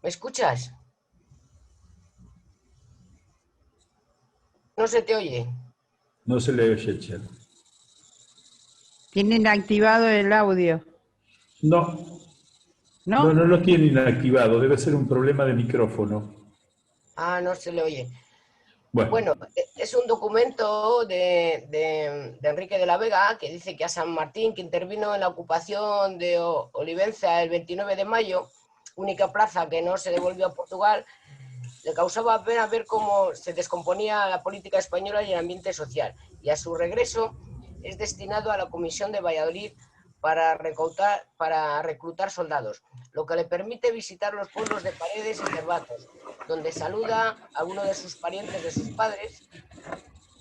escuchas? No se te oye. No se le oye, Charo. ¿Tienen activado el audio? No. No lo tienen activado, debe ser un problema de micrófono. Ah, no se le oye. Bueno, es un documento de Enrique de la Vega que dice que a San Martín, que intervino en la ocupación de Olivenza el 29 de mayo, única plaza que no se devolvió a Portugal, le causaba pena ver cómo se descomponía la política española y el ambiente social, y a su regreso es destinado a la Comisión de Valladolid para reclutar soldados, lo que le permite visitar los pueblos de Paredes y Cervatos, donde saluda a uno de sus parientes de sus padres,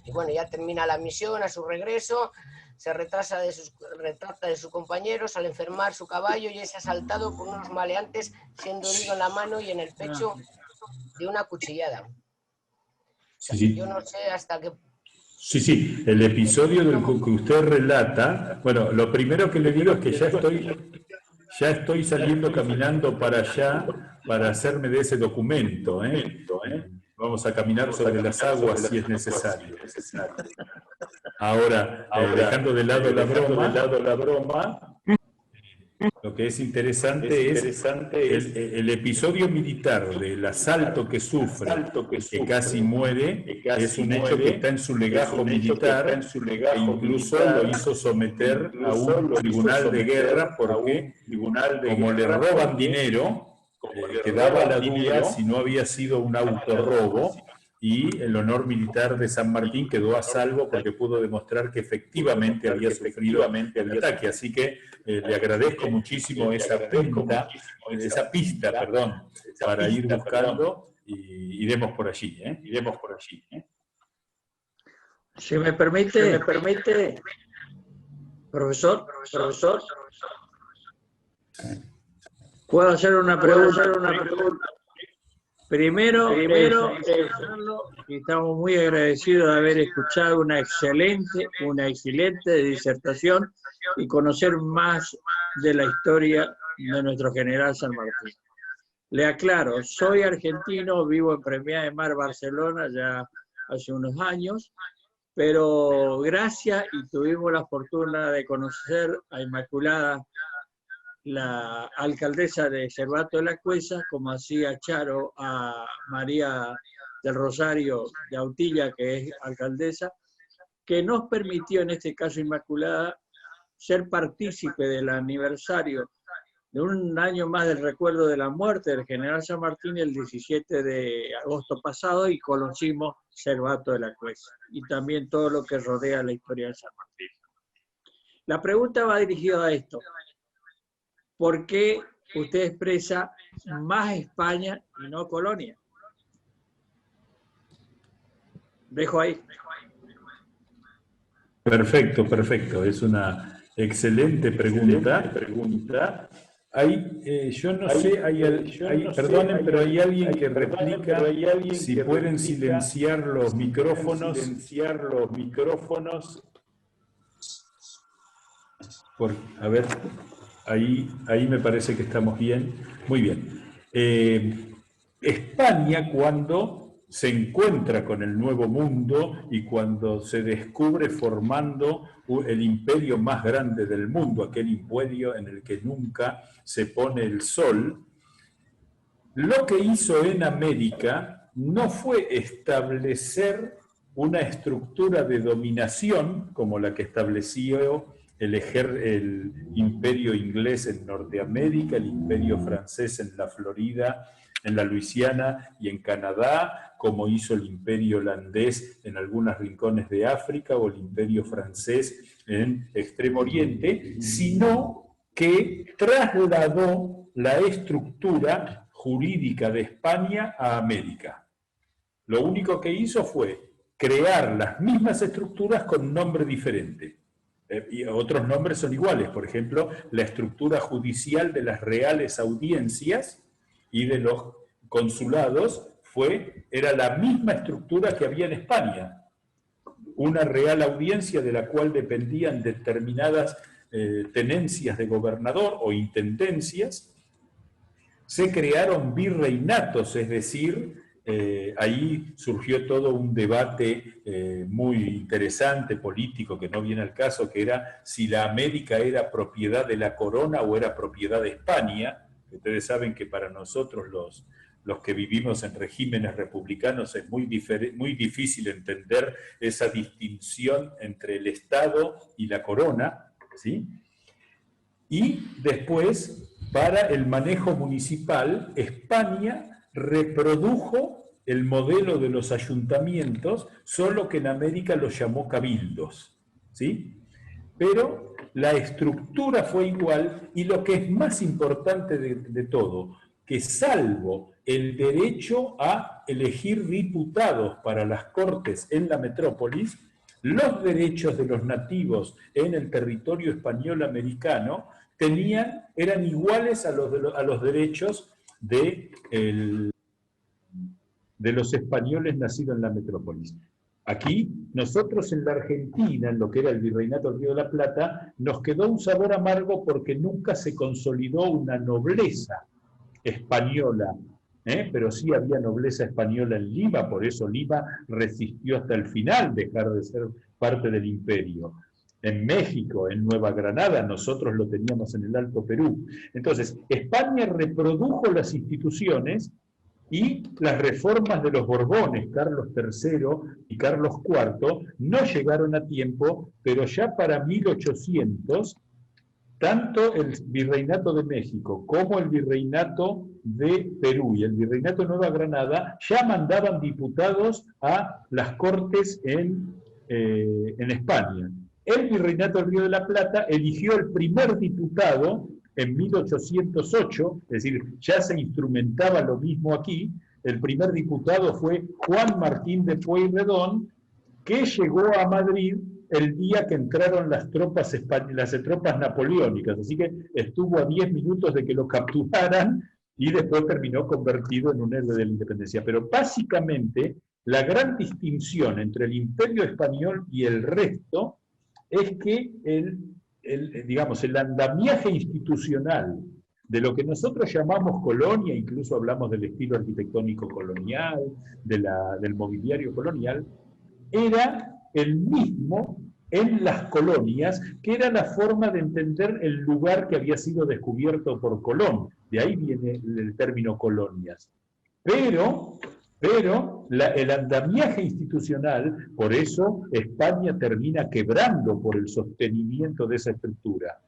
Y bueno, ya termina la misión, a su regreso, se retrata de sus compañeros al enfermar su caballo y es asaltado por unos maleantes, siendo herido en la mano y en el pecho de una cuchillada. Sí. Yo no sé hasta qué... Sí, el episodio del que usted relata, bueno, lo primero que le digo es que ya estoy saliendo caminando para allá para hacerme de ese documento, ¿eh? Vamos a caminar sobre las aguas si es necesario. Ahora, dejando de lado la broma, lo que es interesante es el episodio militar del asalto que sufre, que casi muere, es un hecho que está en su legajo militar, e incluso lo hizo someter a un tribunal de guerra porque, como le roban dinero, quedaba la duda si no había sido un autorrobo, y el honor militar de San Martín quedó a salvo porque pudo demostrar que efectivamente había sufrido el ataque. Así que le agradezco muchísimo esa pista, para ir buscando y iremos por allí. Si me permite, profesor, ¿puedo hacer una pregunta? Primero, estamos muy agradecidos de haber escuchado una excelente disertación y conocer más de la historia de nuestro general San Martín. Le aclaro, soy argentino, vivo en Premiá de Mar, Barcelona, ya hace unos años, pero gracias y tuvimos la fortuna de conocer a Inmaculada, la alcaldesa de Cervato de la Cuesa, como hacía Charo a María del Rosario de Autilla, que es alcaldesa, que nos permitió, en este caso Inmaculada, ser partícipe del aniversario de un año más del recuerdo de la muerte del general San Martín el 17 de agosto pasado, y conocimos Cervato de la Cuesa y también todo lo que rodea la historia de San Martín. La pregunta va dirigida a esto. ¿Por qué usted expresa más España y no colonia? Dejo ahí. Perfecto. Es una excelente pregunta. Yo no sé, perdonen, pero hay alguien que replica si pueden silenciar los micrófonos. A ver, ahí me parece que estamos bien. Muy bien. España, cuando se encuentra con el Nuevo Mundo y cuando se descubre formando el imperio más grande del mundo, aquel imperio en el que nunca se pone el sol, lo que hizo en América no fue establecer una estructura de dominación como la que estableció el imperio inglés en Norteamérica, el imperio francés en la Florida, en la Luisiana y en Canadá, como hizo el imperio holandés en algunos rincones de África o el imperio francés en Extremo Oriente, sino que trasladó la estructura jurídica de España a América. Lo único que hizo fue crear las mismas estructuras con un nombre diferente. Y otros nombres son iguales, por ejemplo, la estructura judicial de las reales audiencias y de los consulados era la misma estructura que había en España. Una real audiencia de la cual dependían determinadas tenencias de gobernador o intendencias. Se crearon virreinatos, es decir, ahí surgió todo un debate muy interesante, político, que no viene al caso, que era si la América era propiedad de la corona o era propiedad de España. Ustedes saben que para nosotros los que vivimos en regímenes republicanos es muy difícil entender esa distinción entre el Estado y la corona, ¿sí? Y después, para el manejo municipal, España reprodujo el modelo de los ayuntamientos, solo que en América los llamó cabildos, ¿sí? Pero la estructura fue igual, y lo que es más importante de todo, que salvo el derecho a elegir diputados para las cortes en la metrópolis, los derechos de los nativos en el territorio español americano eran iguales a los derechos de los españoles nacidos en la metrópolis. Aquí, nosotros en la Argentina, en lo que era el Virreinato del Río de la Plata, nos quedó un sabor amargo porque nunca se consolidó una nobleza española, pero sí había nobleza española en Lima, por eso Lima resistió hasta el final dejar de ser parte del imperio. En México, en Nueva Granada, nosotros lo teníamos en el Alto Perú. Entonces, España reprodujo las instituciones y las reformas de los Borbones, Carlos III y Carlos IV, no llegaron a tiempo, pero ya para 1800, tanto el Virreinato de México como el Virreinato de Perú y el Virreinato de Nueva Granada ya mandaban diputados a las cortes en España. El Virreinato del Río de la Plata eligió el primer diputado en 1808, es decir, ya se instrumentaba lo mismo aquí. El primer diputado fue Juan Martín de Pueyrredón, que llegó a Madrid el día que entraron las tropas napoleónicas, así que estuvo a 10 minutos de que lo capturaran y después terminó convertido en un héroe de la independencia. Pero básicamente la gran distinción entre el Imperio Español y el resto es que el andamiaje institucional de lo que nosotros llamamos colonia, incluso hablamos del estilo arquitectónico colonial, del mobiliario colonial, era el mismo en las colonias, que era la forma de entender el lugar que había sido descubierto por Colón. De ahí viene el término colonias. Pero el andamiaje institucional, por eso España termina quebrando por el sostenimiento de esa estructura.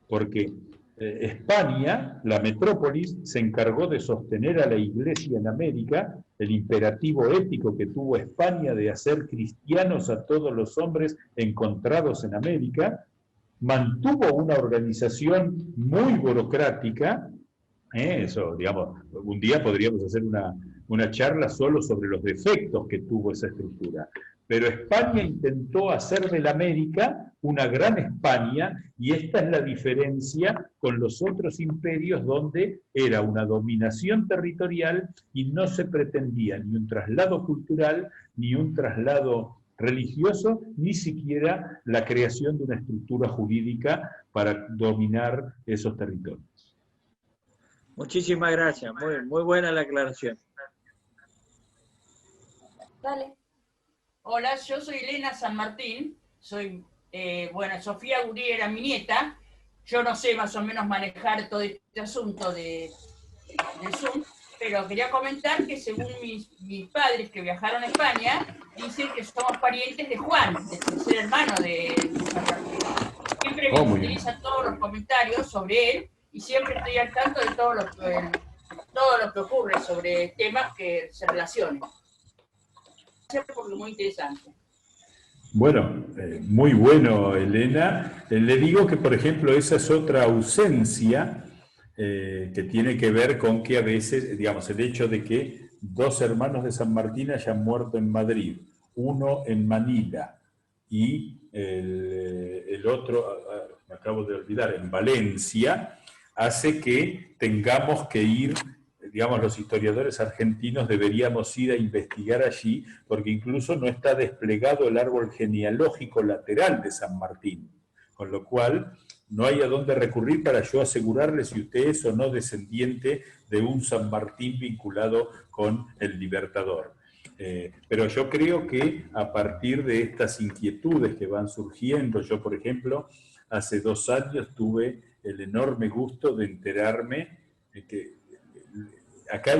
Porque España, la metrópolis, se encargó de sostener a la Iglesia en América, el imperativo ético que tuvo España de hacer cristianos a todos los hombres encontrados en América, mantuvo una organización muy burocrática. Eso, digamos, un día podríamos hacer una charla solo sobre los defectos que tuvo esa estructura. Pero España intentó hacer de la América una gran España, y esta es la diferencia con los otros imperios donde era una dominación territorial y no se pretendía ni un traslado cultural, ni un traslado religioso, ni siquiera la creación de una estructura jurídica para dominar esos territorios. Muchísimas gracias, muy buena la aclaración. Dale. Hola, yo soy Elena San Martín, Sofía Gurí era mi nieta, yo no sé más o menos manejar todo este asunto de Zoom, pero quería comentar que según mis padres que viajaron a España, dicen que somos parientes de Juan, del tercer hermano de San Martín. Siempre me utilizan todos los comentarios sobre él, y siempre estoy al tanto de todo lo que ocurre sobre temas que se relacionen. Porque muy interesante. Bueno, muy bueno, Elena. Le digo que, por ejemplo, esa es otra ausencia que tiene que ver con que a veces, digamos, el hecho de que dos hermanos de San Martín hayan muerto en Madrid, uno en Manila y el otro, me acabo de olvidar, en Valencia, hace que tengamos que ir, digamos, los historiadores argentinos deberíamos ir a investigar allí, porque incluso no está desplegado el árbol genealógico lateral de San Martín, con lo cual no hay a dónde recurrir para yo asegurarle si usted es o no descendiente de un San Martín vinculado con el Libertador. Pero yo creo que a partir de estas inquietudes que van surgiendo, yo por ejemplo, hace 2 años tuve el enorme gusto de enterarme que acá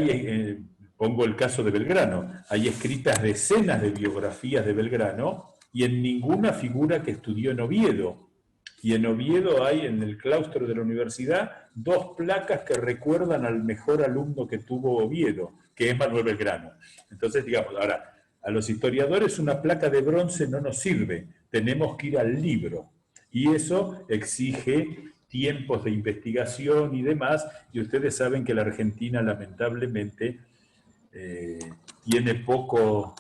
pongo el caso de Belgrano, hay escritas decenas de biografías de Belgrano y en ninguna figura que estudió en Oviedo. Y en Oviedo hay, en el claustro de la universidad, 2 placas que recuerdan al mejor alumno que tuvo Oviedo, que es Manuel Belgrano. Entonces, digamos, ahora, a los historiadores una placa de bronce no nos sirve, tenemos que ir al libro. Y eso exige tiempos de investigación y demás, y ustedes saben que la Argentina lamentablemente tiene pocos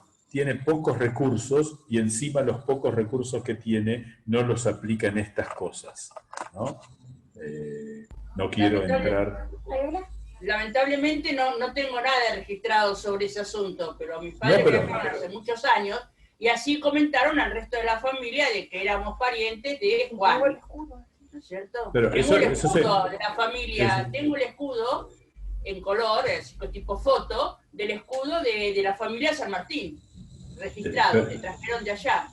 recursos, y encima los pocos recursos que tiene no los aplica en estas cosas, ¿no? No quiero entrar... Lamentablemente no tengo nada registrado sobre ese asunto, pero mis padres viajaron hace muchos años y así comentaron al resto de la familia de que éramos parientes de Juan. ¿No es cierto? Pero tengo el escudo de la familia, tengo el escudo en color, tipo foto, del escudo de la familia San Martín, registrado, que trajeron de allá.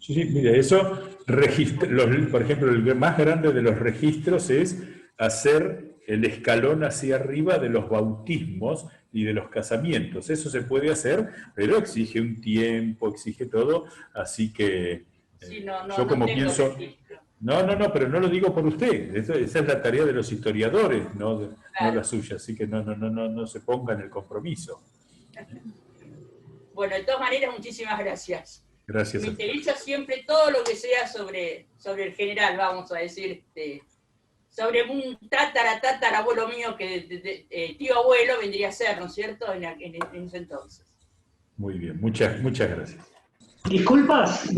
Sí, mire, eso, por ejemplo, el más grande de los registros es hacer el escalón hacia arriba de los bautismos y de los casamientos. Eso se puede hacer, pero exige un tiempo, exige todo, así que yo como pienso... No, pero no lo digo por usted, esa es la tarea de los historiadores, no la suya, así que no se ponga en el compromiso. Bueno, de todas maneras, muchísimas gracias. Gracias. Me interesa siempre todo lo que sea sobre el general, vamos a decir, sobre un tatarabuelo mío, que tío abuelo vendría a ser, ¿no es cierto?, en ese entonces. Muy bien, muchas gracias. Disculpas,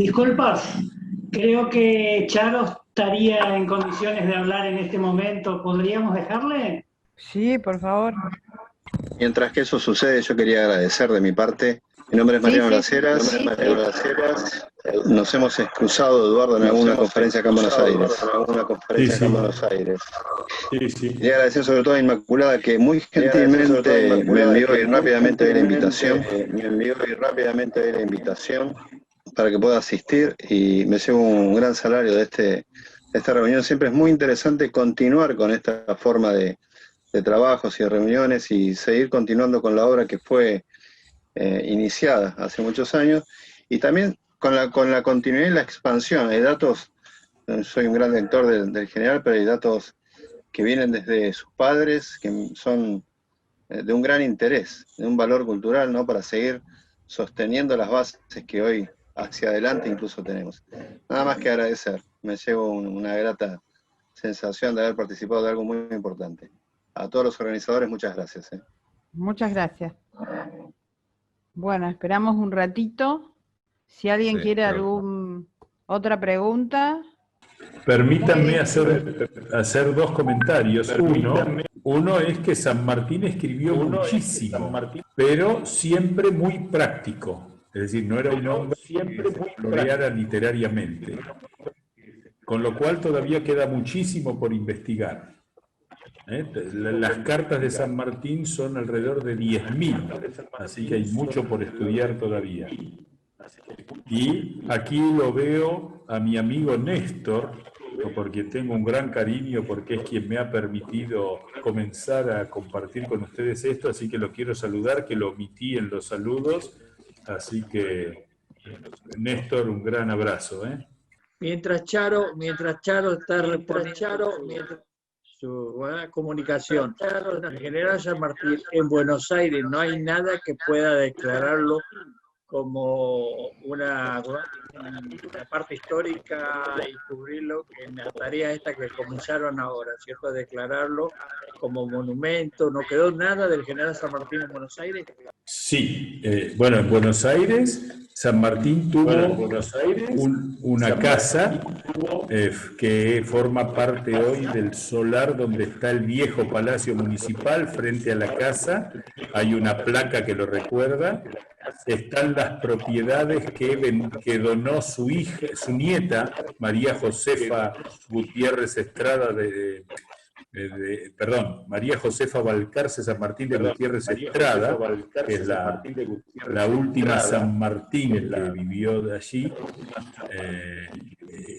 creo que Charo estaría en condiciones de hablar en este momento. ¿Podríamos dejarle? Sí, por favor. Mientras que eso sucede, yo quería agradecer de mi parte. Mi nombre es Mariano Laceras. Nos hemos cruzado, Eduardo, en alguna conferencia acá en Buenos Aires. Quería agradecer sobre todo a Inmaculada, que muy gentilmente me envió y rápidamente la invitación para que pueda asistir, y me llevo un gran salario de esta reunión. Siempre es muy interesante continuar con esta forma de trabajos y de reuniones y seguir continuando con la obra que fue iniciada hace muchos años, y también con la continuidad y la expansión. Hay datos, soy un gran lector del general, pero hay datos que vienen desde sus padres, que son de un gran interés, de un valor cultural, ¿no?, para seguir sosteniendo las bases que hoy hacia adelante incluso tenemos. Nada más que agradecer, me llevo una grata sensación de haber participado de algo muy importante. A todos los organizadores, muchas gracias. Muchas gracias. Bueno, esperamos un ratito. Si alguien quiere otra pregunta. Permítanme hacer dos comentarios. Uno es que San Martín escribió muchísimo, pero siempre muy práctico. Es decir, no era un hombre que se floreara literariamente. Con lo cual todavía queda muchísimo por investigar. Las cartas de San Martín son alrededor de 10.000, así que hay mucho por estudiar todavía. Y aquí lo veo a mi amigo Néstor, porque tengo un gran cariño, porque es quien me ha permitido comenzar a compartir con ustedes esto, así que lo quiero saludar, que lo omití en los saludos, así que Néstor, un gran abrazo. Mientras Charo está respondiendo su comunicación, el general San Martín en Buenos Aires no hay nada que pueda declararlo como una parte histórica y cubrirlo en la tarea esta que comenzaron ahora, ¿cierto? Declararlo como monumento. ¿No quedó nada del general San Martín en Buenos Aires? Sí, bueno, en Buenos Aires San Martín tuvo una casa que forma parte hoy del solar donde está el viejo Palacio Municipal. Frente a la casa hay una placa que lo recuerda. Están las propiedades que donó su nieta, María Josefa Gutiérrez Estrada María Josefa Balcarce San Martín de Gutiérrez Estrada, que es la última San Martín que vivió de allí,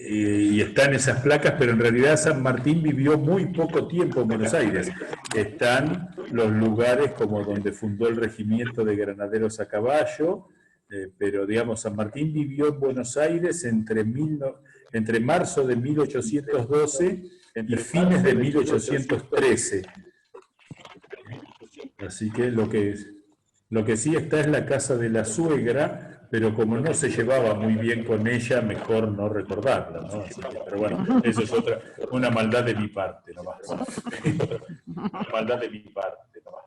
y están esas placas, pero en realidad San Martín vivió muy poco tiempo en Buenos Aires. Están los lugares como donde fundó el regimiento de granaderos a caballo, pero digamos, San Martín vivió en Buenos Aires entre marzo de 1812 y fines de 1813. Así que lo que sí está es la casa de la suegra, pero como no se llevaba muy bien con ella, mejor no recordarla, ¿no? Así que, pero bueno, eso es una maldad de mi parte, nomás. Una maldad de mi parte, nomás.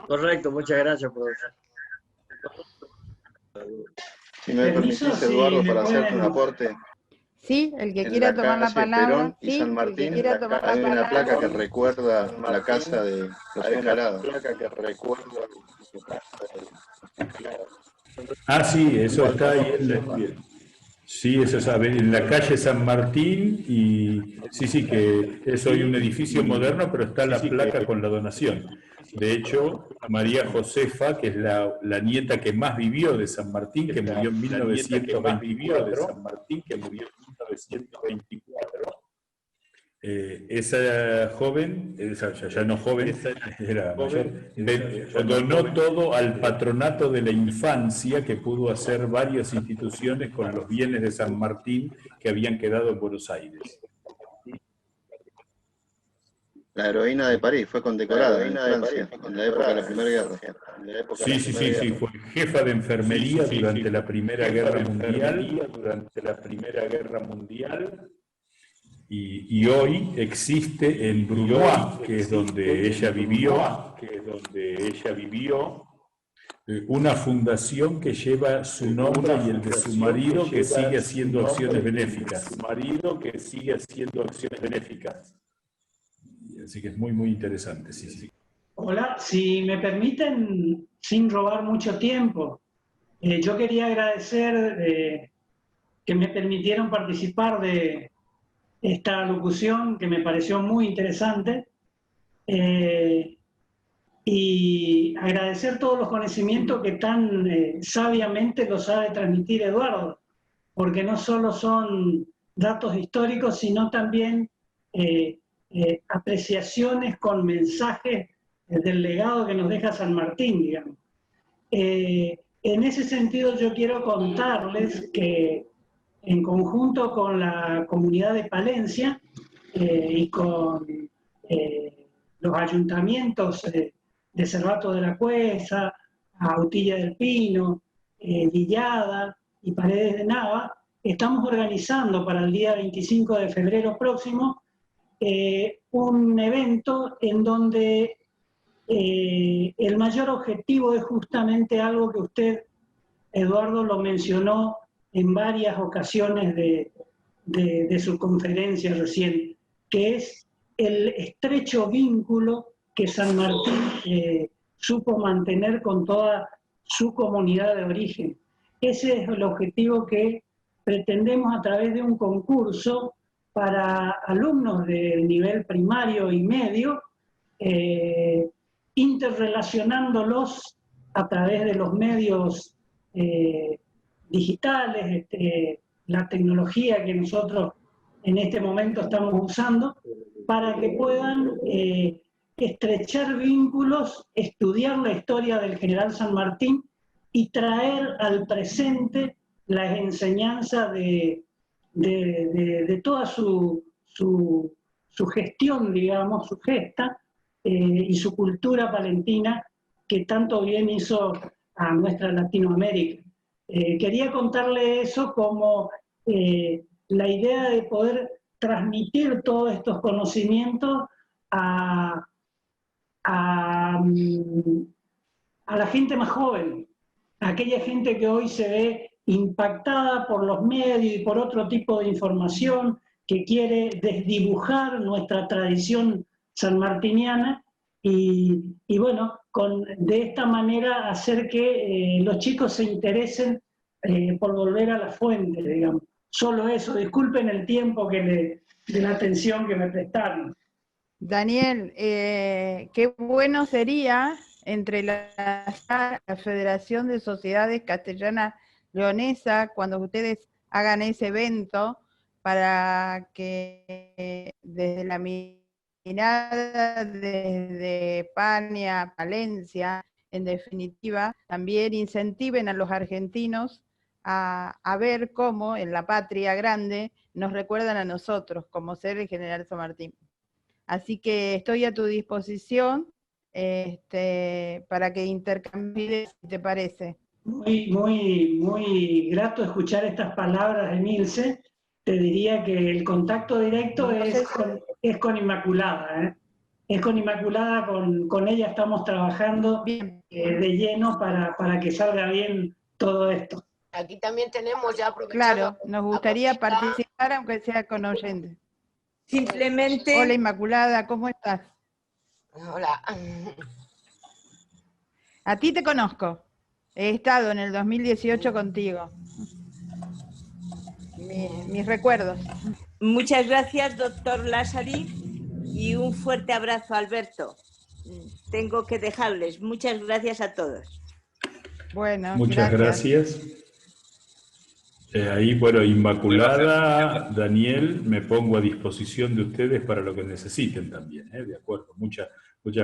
Correcto, muchas gracias, profesor. Si me permitís, Eduardo, para hacerte un aporte. Sí, el que quiera tomar la palabra. Perón y San Martín, hay una placa que recuerda la casa de los Escalados. Ah, sí, eso está ahí. Sí, eso sabe, en la calle San Martín, y sí, que es hoy un edificio moderno, pero está la placa con la donación. De hecho, María Josefa, que es la nieta que más vivió de San Martín, que murió en 1924, esa joven, ya no joven, era mayor, donó todo al patronato de la infancia, que pudo hacer varias instituciones con los bienes de San Martín que habían quedado en Buenos Aires. La heroína de París fue condecorada en Francia, en la época de la Primera Guerra. Sí, fue jefa de enfermería durante la Primera Guerra Mundial. Y hoy existe en Brunois, que es donde ella vivió, una fundación que lleva su nombre y el de su marido, que sigue haciendo acciones benéficas. Así que es muy, muy interesante, sí. Hola, si me permiten, sin robar mucho tiempo, yo quería agradecer que me permitieron participar de esta locución que me pareció muy interesante, y agradecer todos los conocimientos que tan sabiamente los sabe transmitir Eduardo, porque no solo son datos históricos, sino también apreciaciones con mensajes del legado que nos deja San Martín, digamos. En ese sentido yo quiero contarles que en conjunto con la comunidad de Palencia y con los ayuntamientos de Cervato de la Cuesta, Autilla del Pino, Villada y Paredes de Nava, estamos organizando para el día 25 de febrero próximo un evento en donde el mayor objetivo es justamente algo que usted, Eduardo, lo mencionó en varias ocasiones de su conferencia recién, que es el estrecho vínculo que San Martín supo mantener con toda su comunidad de origen. Ese es el objetivo que pretendemos a través de un concurso para alumnos del nivel primario y medio, interrelacionándolos a través de los medios digitales, la tecnología que nosotros en este momento estamos usando, para que puedan estrechar vínculos, estudiar la historia del general San Martín y traer al presente las enseñanzas de toda su gestión, digamos, su gesta y su cultura palentina que tanto bien hizo a nuestra Latinoamérica. Quería contarle eso como la idea de poder transmitir todos estos conocimientos a la gente más joven, a aquella gente que hoy se ve impactada por los medios y por otro tipo de información, que quiere desdibujar nuestra tradición sanmartiniana y bueno, de esta manera hacer que los chicos se interesen por volver a la fuente, digamos. Solo eso, disculpen el tiempo de la atención que me prestaron. Daniel, qué bueno sería entre la Federación de Sociedades Castellanas Leonesa, cuando ustedes hagan ese evento, para que desde la mirada desde España, Palencia, en definitiva, también incentiven a los argentinos a ver cómo en la patria grande nos recuerdan a nosotros, como ser el general San Martín. Así que estoy a tu disposición para que intercambies, si te parece. Muy grato escuchar estas palabras de Milce. Te diría que el contacto directo es con Inmaculada, ¿eh? Es con Inmaculada, con ella estamos trabajando de lleno para que salga bien todo esto. Aquí también tenemos ya aprovechando. Claro, nos gustaría participar, aunque sea con oyentes. Simplemente... Hola Inmaculada, ¿cómo estás? Hola. A ti te conozco. He estado en el 2018 contigo. Mis recuerdos. Muchas gracias, doctor Lázari, y un fuerte abrazo, Alberto. Tengo que dejarles. Muchas gracias a todos. Bueno, muchas gracias. Ahí, bueno, Inmaculada, Daniel, me pongo a disposición de ustedes para lo que necesiten también, ¿eh? De acuerdo. Muchas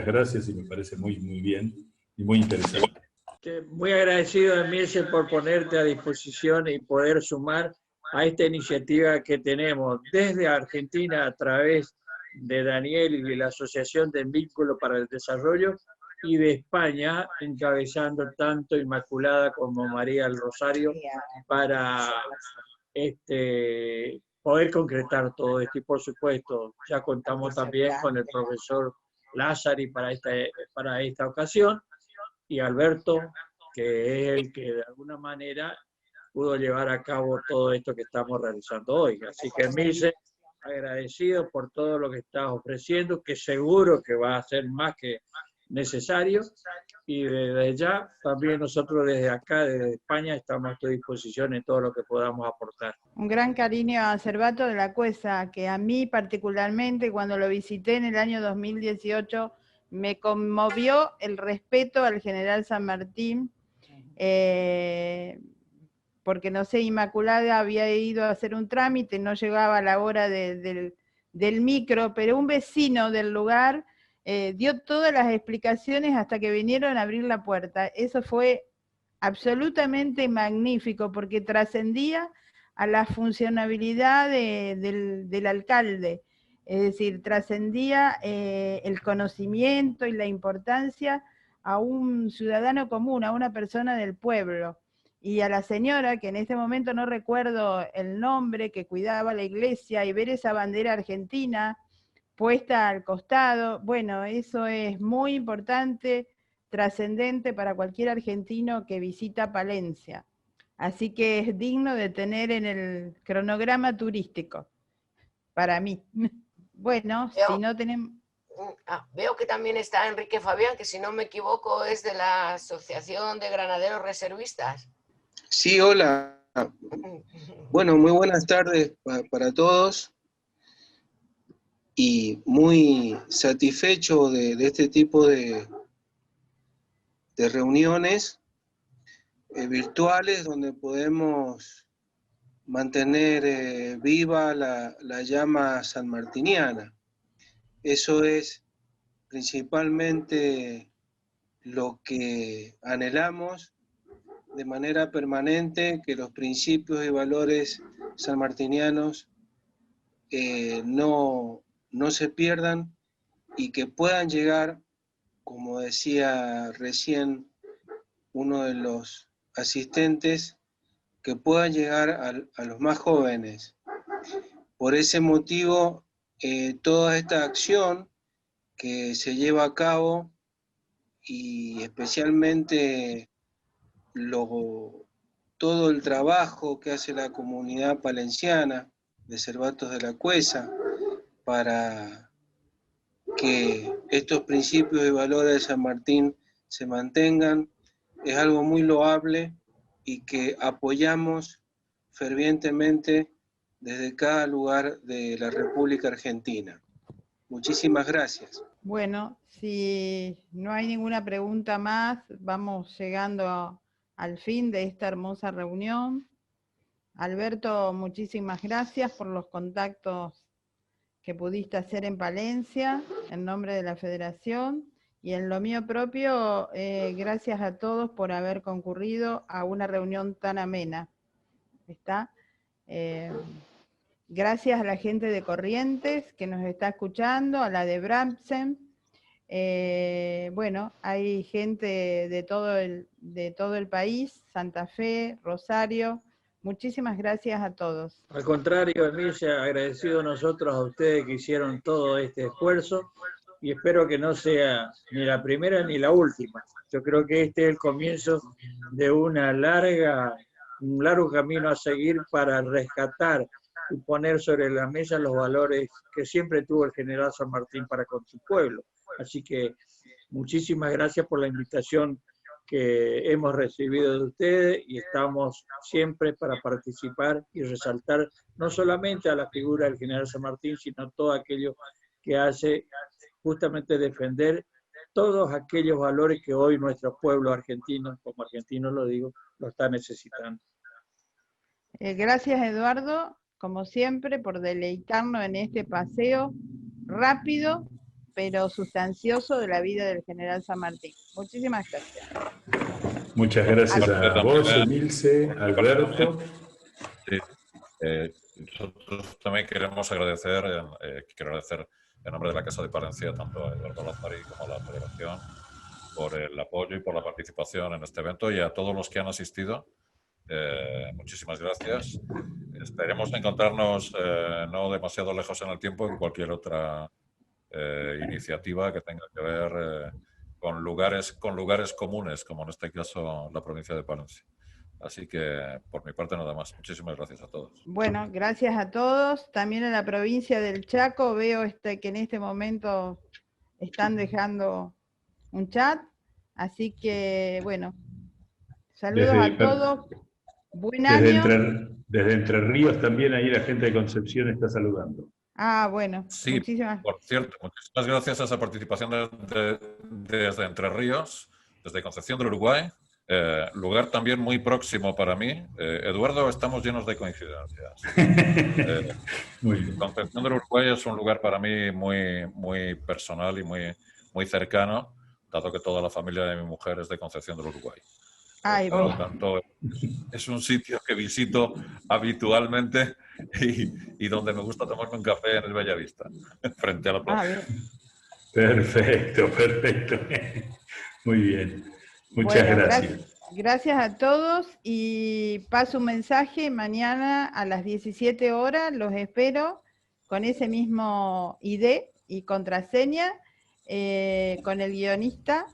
gracias y me parece muy bien y muy interesante. Muy agradecido, Emilce, por ponerte a disposición y poder sumar a esta iniciativa que tenemos desde Argentina a través de Daniel y de la Asociación de Vínculo para el Desarrollo, y de España, encabezando tanto Inmaculada como María del Rosario, para poder concretar todo esto. Y por supuesto, ya contamos también con el profesor Lázari para esta ocasión, y Alberto, que es el que de alguna manera pudo llevar a cabo todo esto que estamos realizando hoy. Así que Milce, agradecido por todo lo que estás ofreciendo, que seguro que va a ser más que necesario, y desde ya también nosotros desde acá, desde España, estamos a tu disposición en todo lo que podamos aportar. Un gran cariño a Cervato de la Cuesta, que a mí particularmente cuando lo visité en el año 2018 me conmovió el respeto al general San Martín, porque no sé, Inmaculada había ido a hacer un trámite, no llegaba a la hora del micro, pero un vecino del lugar dio todas las explicaciones hasta que vinieron a abrir la puerta. Eso fue absolutamente magnífico, porque trascendía a la funcionabilidad del alcalde, es decir, trascendía el conocimiento y la importancia a un ciudadano común, a una persona del pueblo. Y a la señora, que en este momento no recuerdo el nombre, que cuidaba la iglesia, y ver esa bandera argentina puesta al costado, bueno, eso es muy importante, trascendente para cualquier argentino que visita Palencia. Así que es digno de tener en el cronograma turístico, para mí. Bueno, si no tenemos... Veo que también está Enrique Fabián, que si no me equivoco es de la Asociación de Granaderos Reservistas. Sí, hola. Bueno, muy buenas tardes para todos. Y muy satisfecho de este tipo de reuniones virtuales donde podemos mantener viva la llama sanmartiniana. Eso es principalmente lo que anhelamos de manera permanente, que los principios y valores sanmartinianos no se pierdan y que puedan llegar, como decía recién uno de los asistentes, que puedan llegar a los más jóvenes. Por ese motivo, toda esta acción que se lleva a cabo, y especialmente todo el trabajo que hace la comunidad palenciana de Cervatos de la Cuesta para que estos principios y valores de San Martín se mantengan, es algo muy loable y que apoyamos fervientemente desde cada lugar de la República Argentina. Muchísimas gracias. Bueno, si no hay ninguna pregunta más, vamos llegando al fin de esta hermosa reunión. Alberto, muchísimas gracias por los contactos que pudiste hacer en Palencia, en nombre de la Federación, y en lo mío propio, gracias a todos por haber concurrido a una reunión tan amena. ¿Está? Gracias a la gente de Corrientes que nos está escuchando, a la de Bramsen, Bueno, hay gente de todo el país, Santa Fe, Rosario. Muchísimas gracias a todos. Al contrario, Emilce, agradecido nosotros a ustedes que hicieron todo este esfuerzo y espero que no sea ni la primera ni la última. Yo creo que este es el comienzo de un largo camino a seguir para rescatar y poner sobre la mesa los valores que siempre tuvo el general San Martín para con su pueblo. Así que muchísimas gracias por la invitación que hemos recibido de ustedes y estamos siempre para participar y resaltar no solamente a la figura del general San Martín, sino todo aquello que hace justamente defender todos aquellos valores que hoy nuestro pueblo argentino, como argentino lo digo, lo está necesitando. Gracias, Eduardo, como siempre, por deleitarnos en este paseo rápido pero sustancioso de la vida del general San Martín. Muchísimas gracias. Muchas gracias a vos, Emilce, Alberto. Sí. Nosotros también queremos agradecer, quiero agradecer en nombre de la Casa de Palencia tanto a Eduardo Lazari como a la Federación por el apoyo y por la participación en este evento, y a todos los que han asistido. Muchísimas gracias. Esperemos encontrarnos no demasiado lejos en el tiempo en cualquier otra iniciativa que tenga que ver con lugares comunes, como en este caso la provincia de Palencia. Así que por mi parte nada más. Muchísimas gracias a todos. Bueno, gracias a todos. También en la provincia del Chaco veo que en este momento están dejando un chat. Así que, bueno, saludos a todos. Buen año. Desde Entre Ríos también ahí la gente de Concepción está saludando. Ah, bueno. Sí, muchísimas. Por cierto, muchísimas gracias a esa participación desde Entre Ríos, desde Concepción del Uruguay, lugar también muy próximo para mí. Eduardo, estamos llenos de coincidencias. Concepción del Uruguay es un lugar para mí muy, muy personal y muy, muy cercano, dado que toda la familia de mi mujer es de Concepción del Uruguay. Ay, por lo tanto, es un sitio que visito habitualmente y donde me gusta tomarme un café en el Bellavista, frente a la plaza. Perfecto, perfecto. Muy bien. Muchas gracias. Gracias a todos y paso un mensaje mañana a las 17 horas. Los espero con ese mismo ID y contraseña con el guionista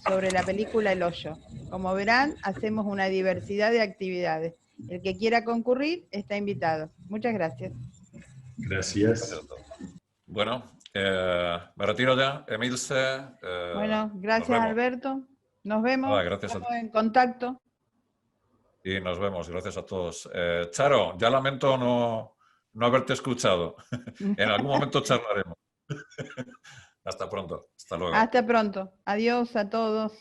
sobre la película El Hoyo. Como verán, hacemos una diversidad de actividades. El que quiera concurrir está invitado. Muchas gracias. Gracias. Bueno, me retiro ya. Emilce. Bueno, gracias Alberto. Nos vemos. Gracias Estamos en contacto. Y nos vemos. Gracias a todos. Charo, ya lamento no haberte escuchado. En algún momento charlaremos. Hasta pronto. Hasta luego. Hasta pronto. Adiós a todos.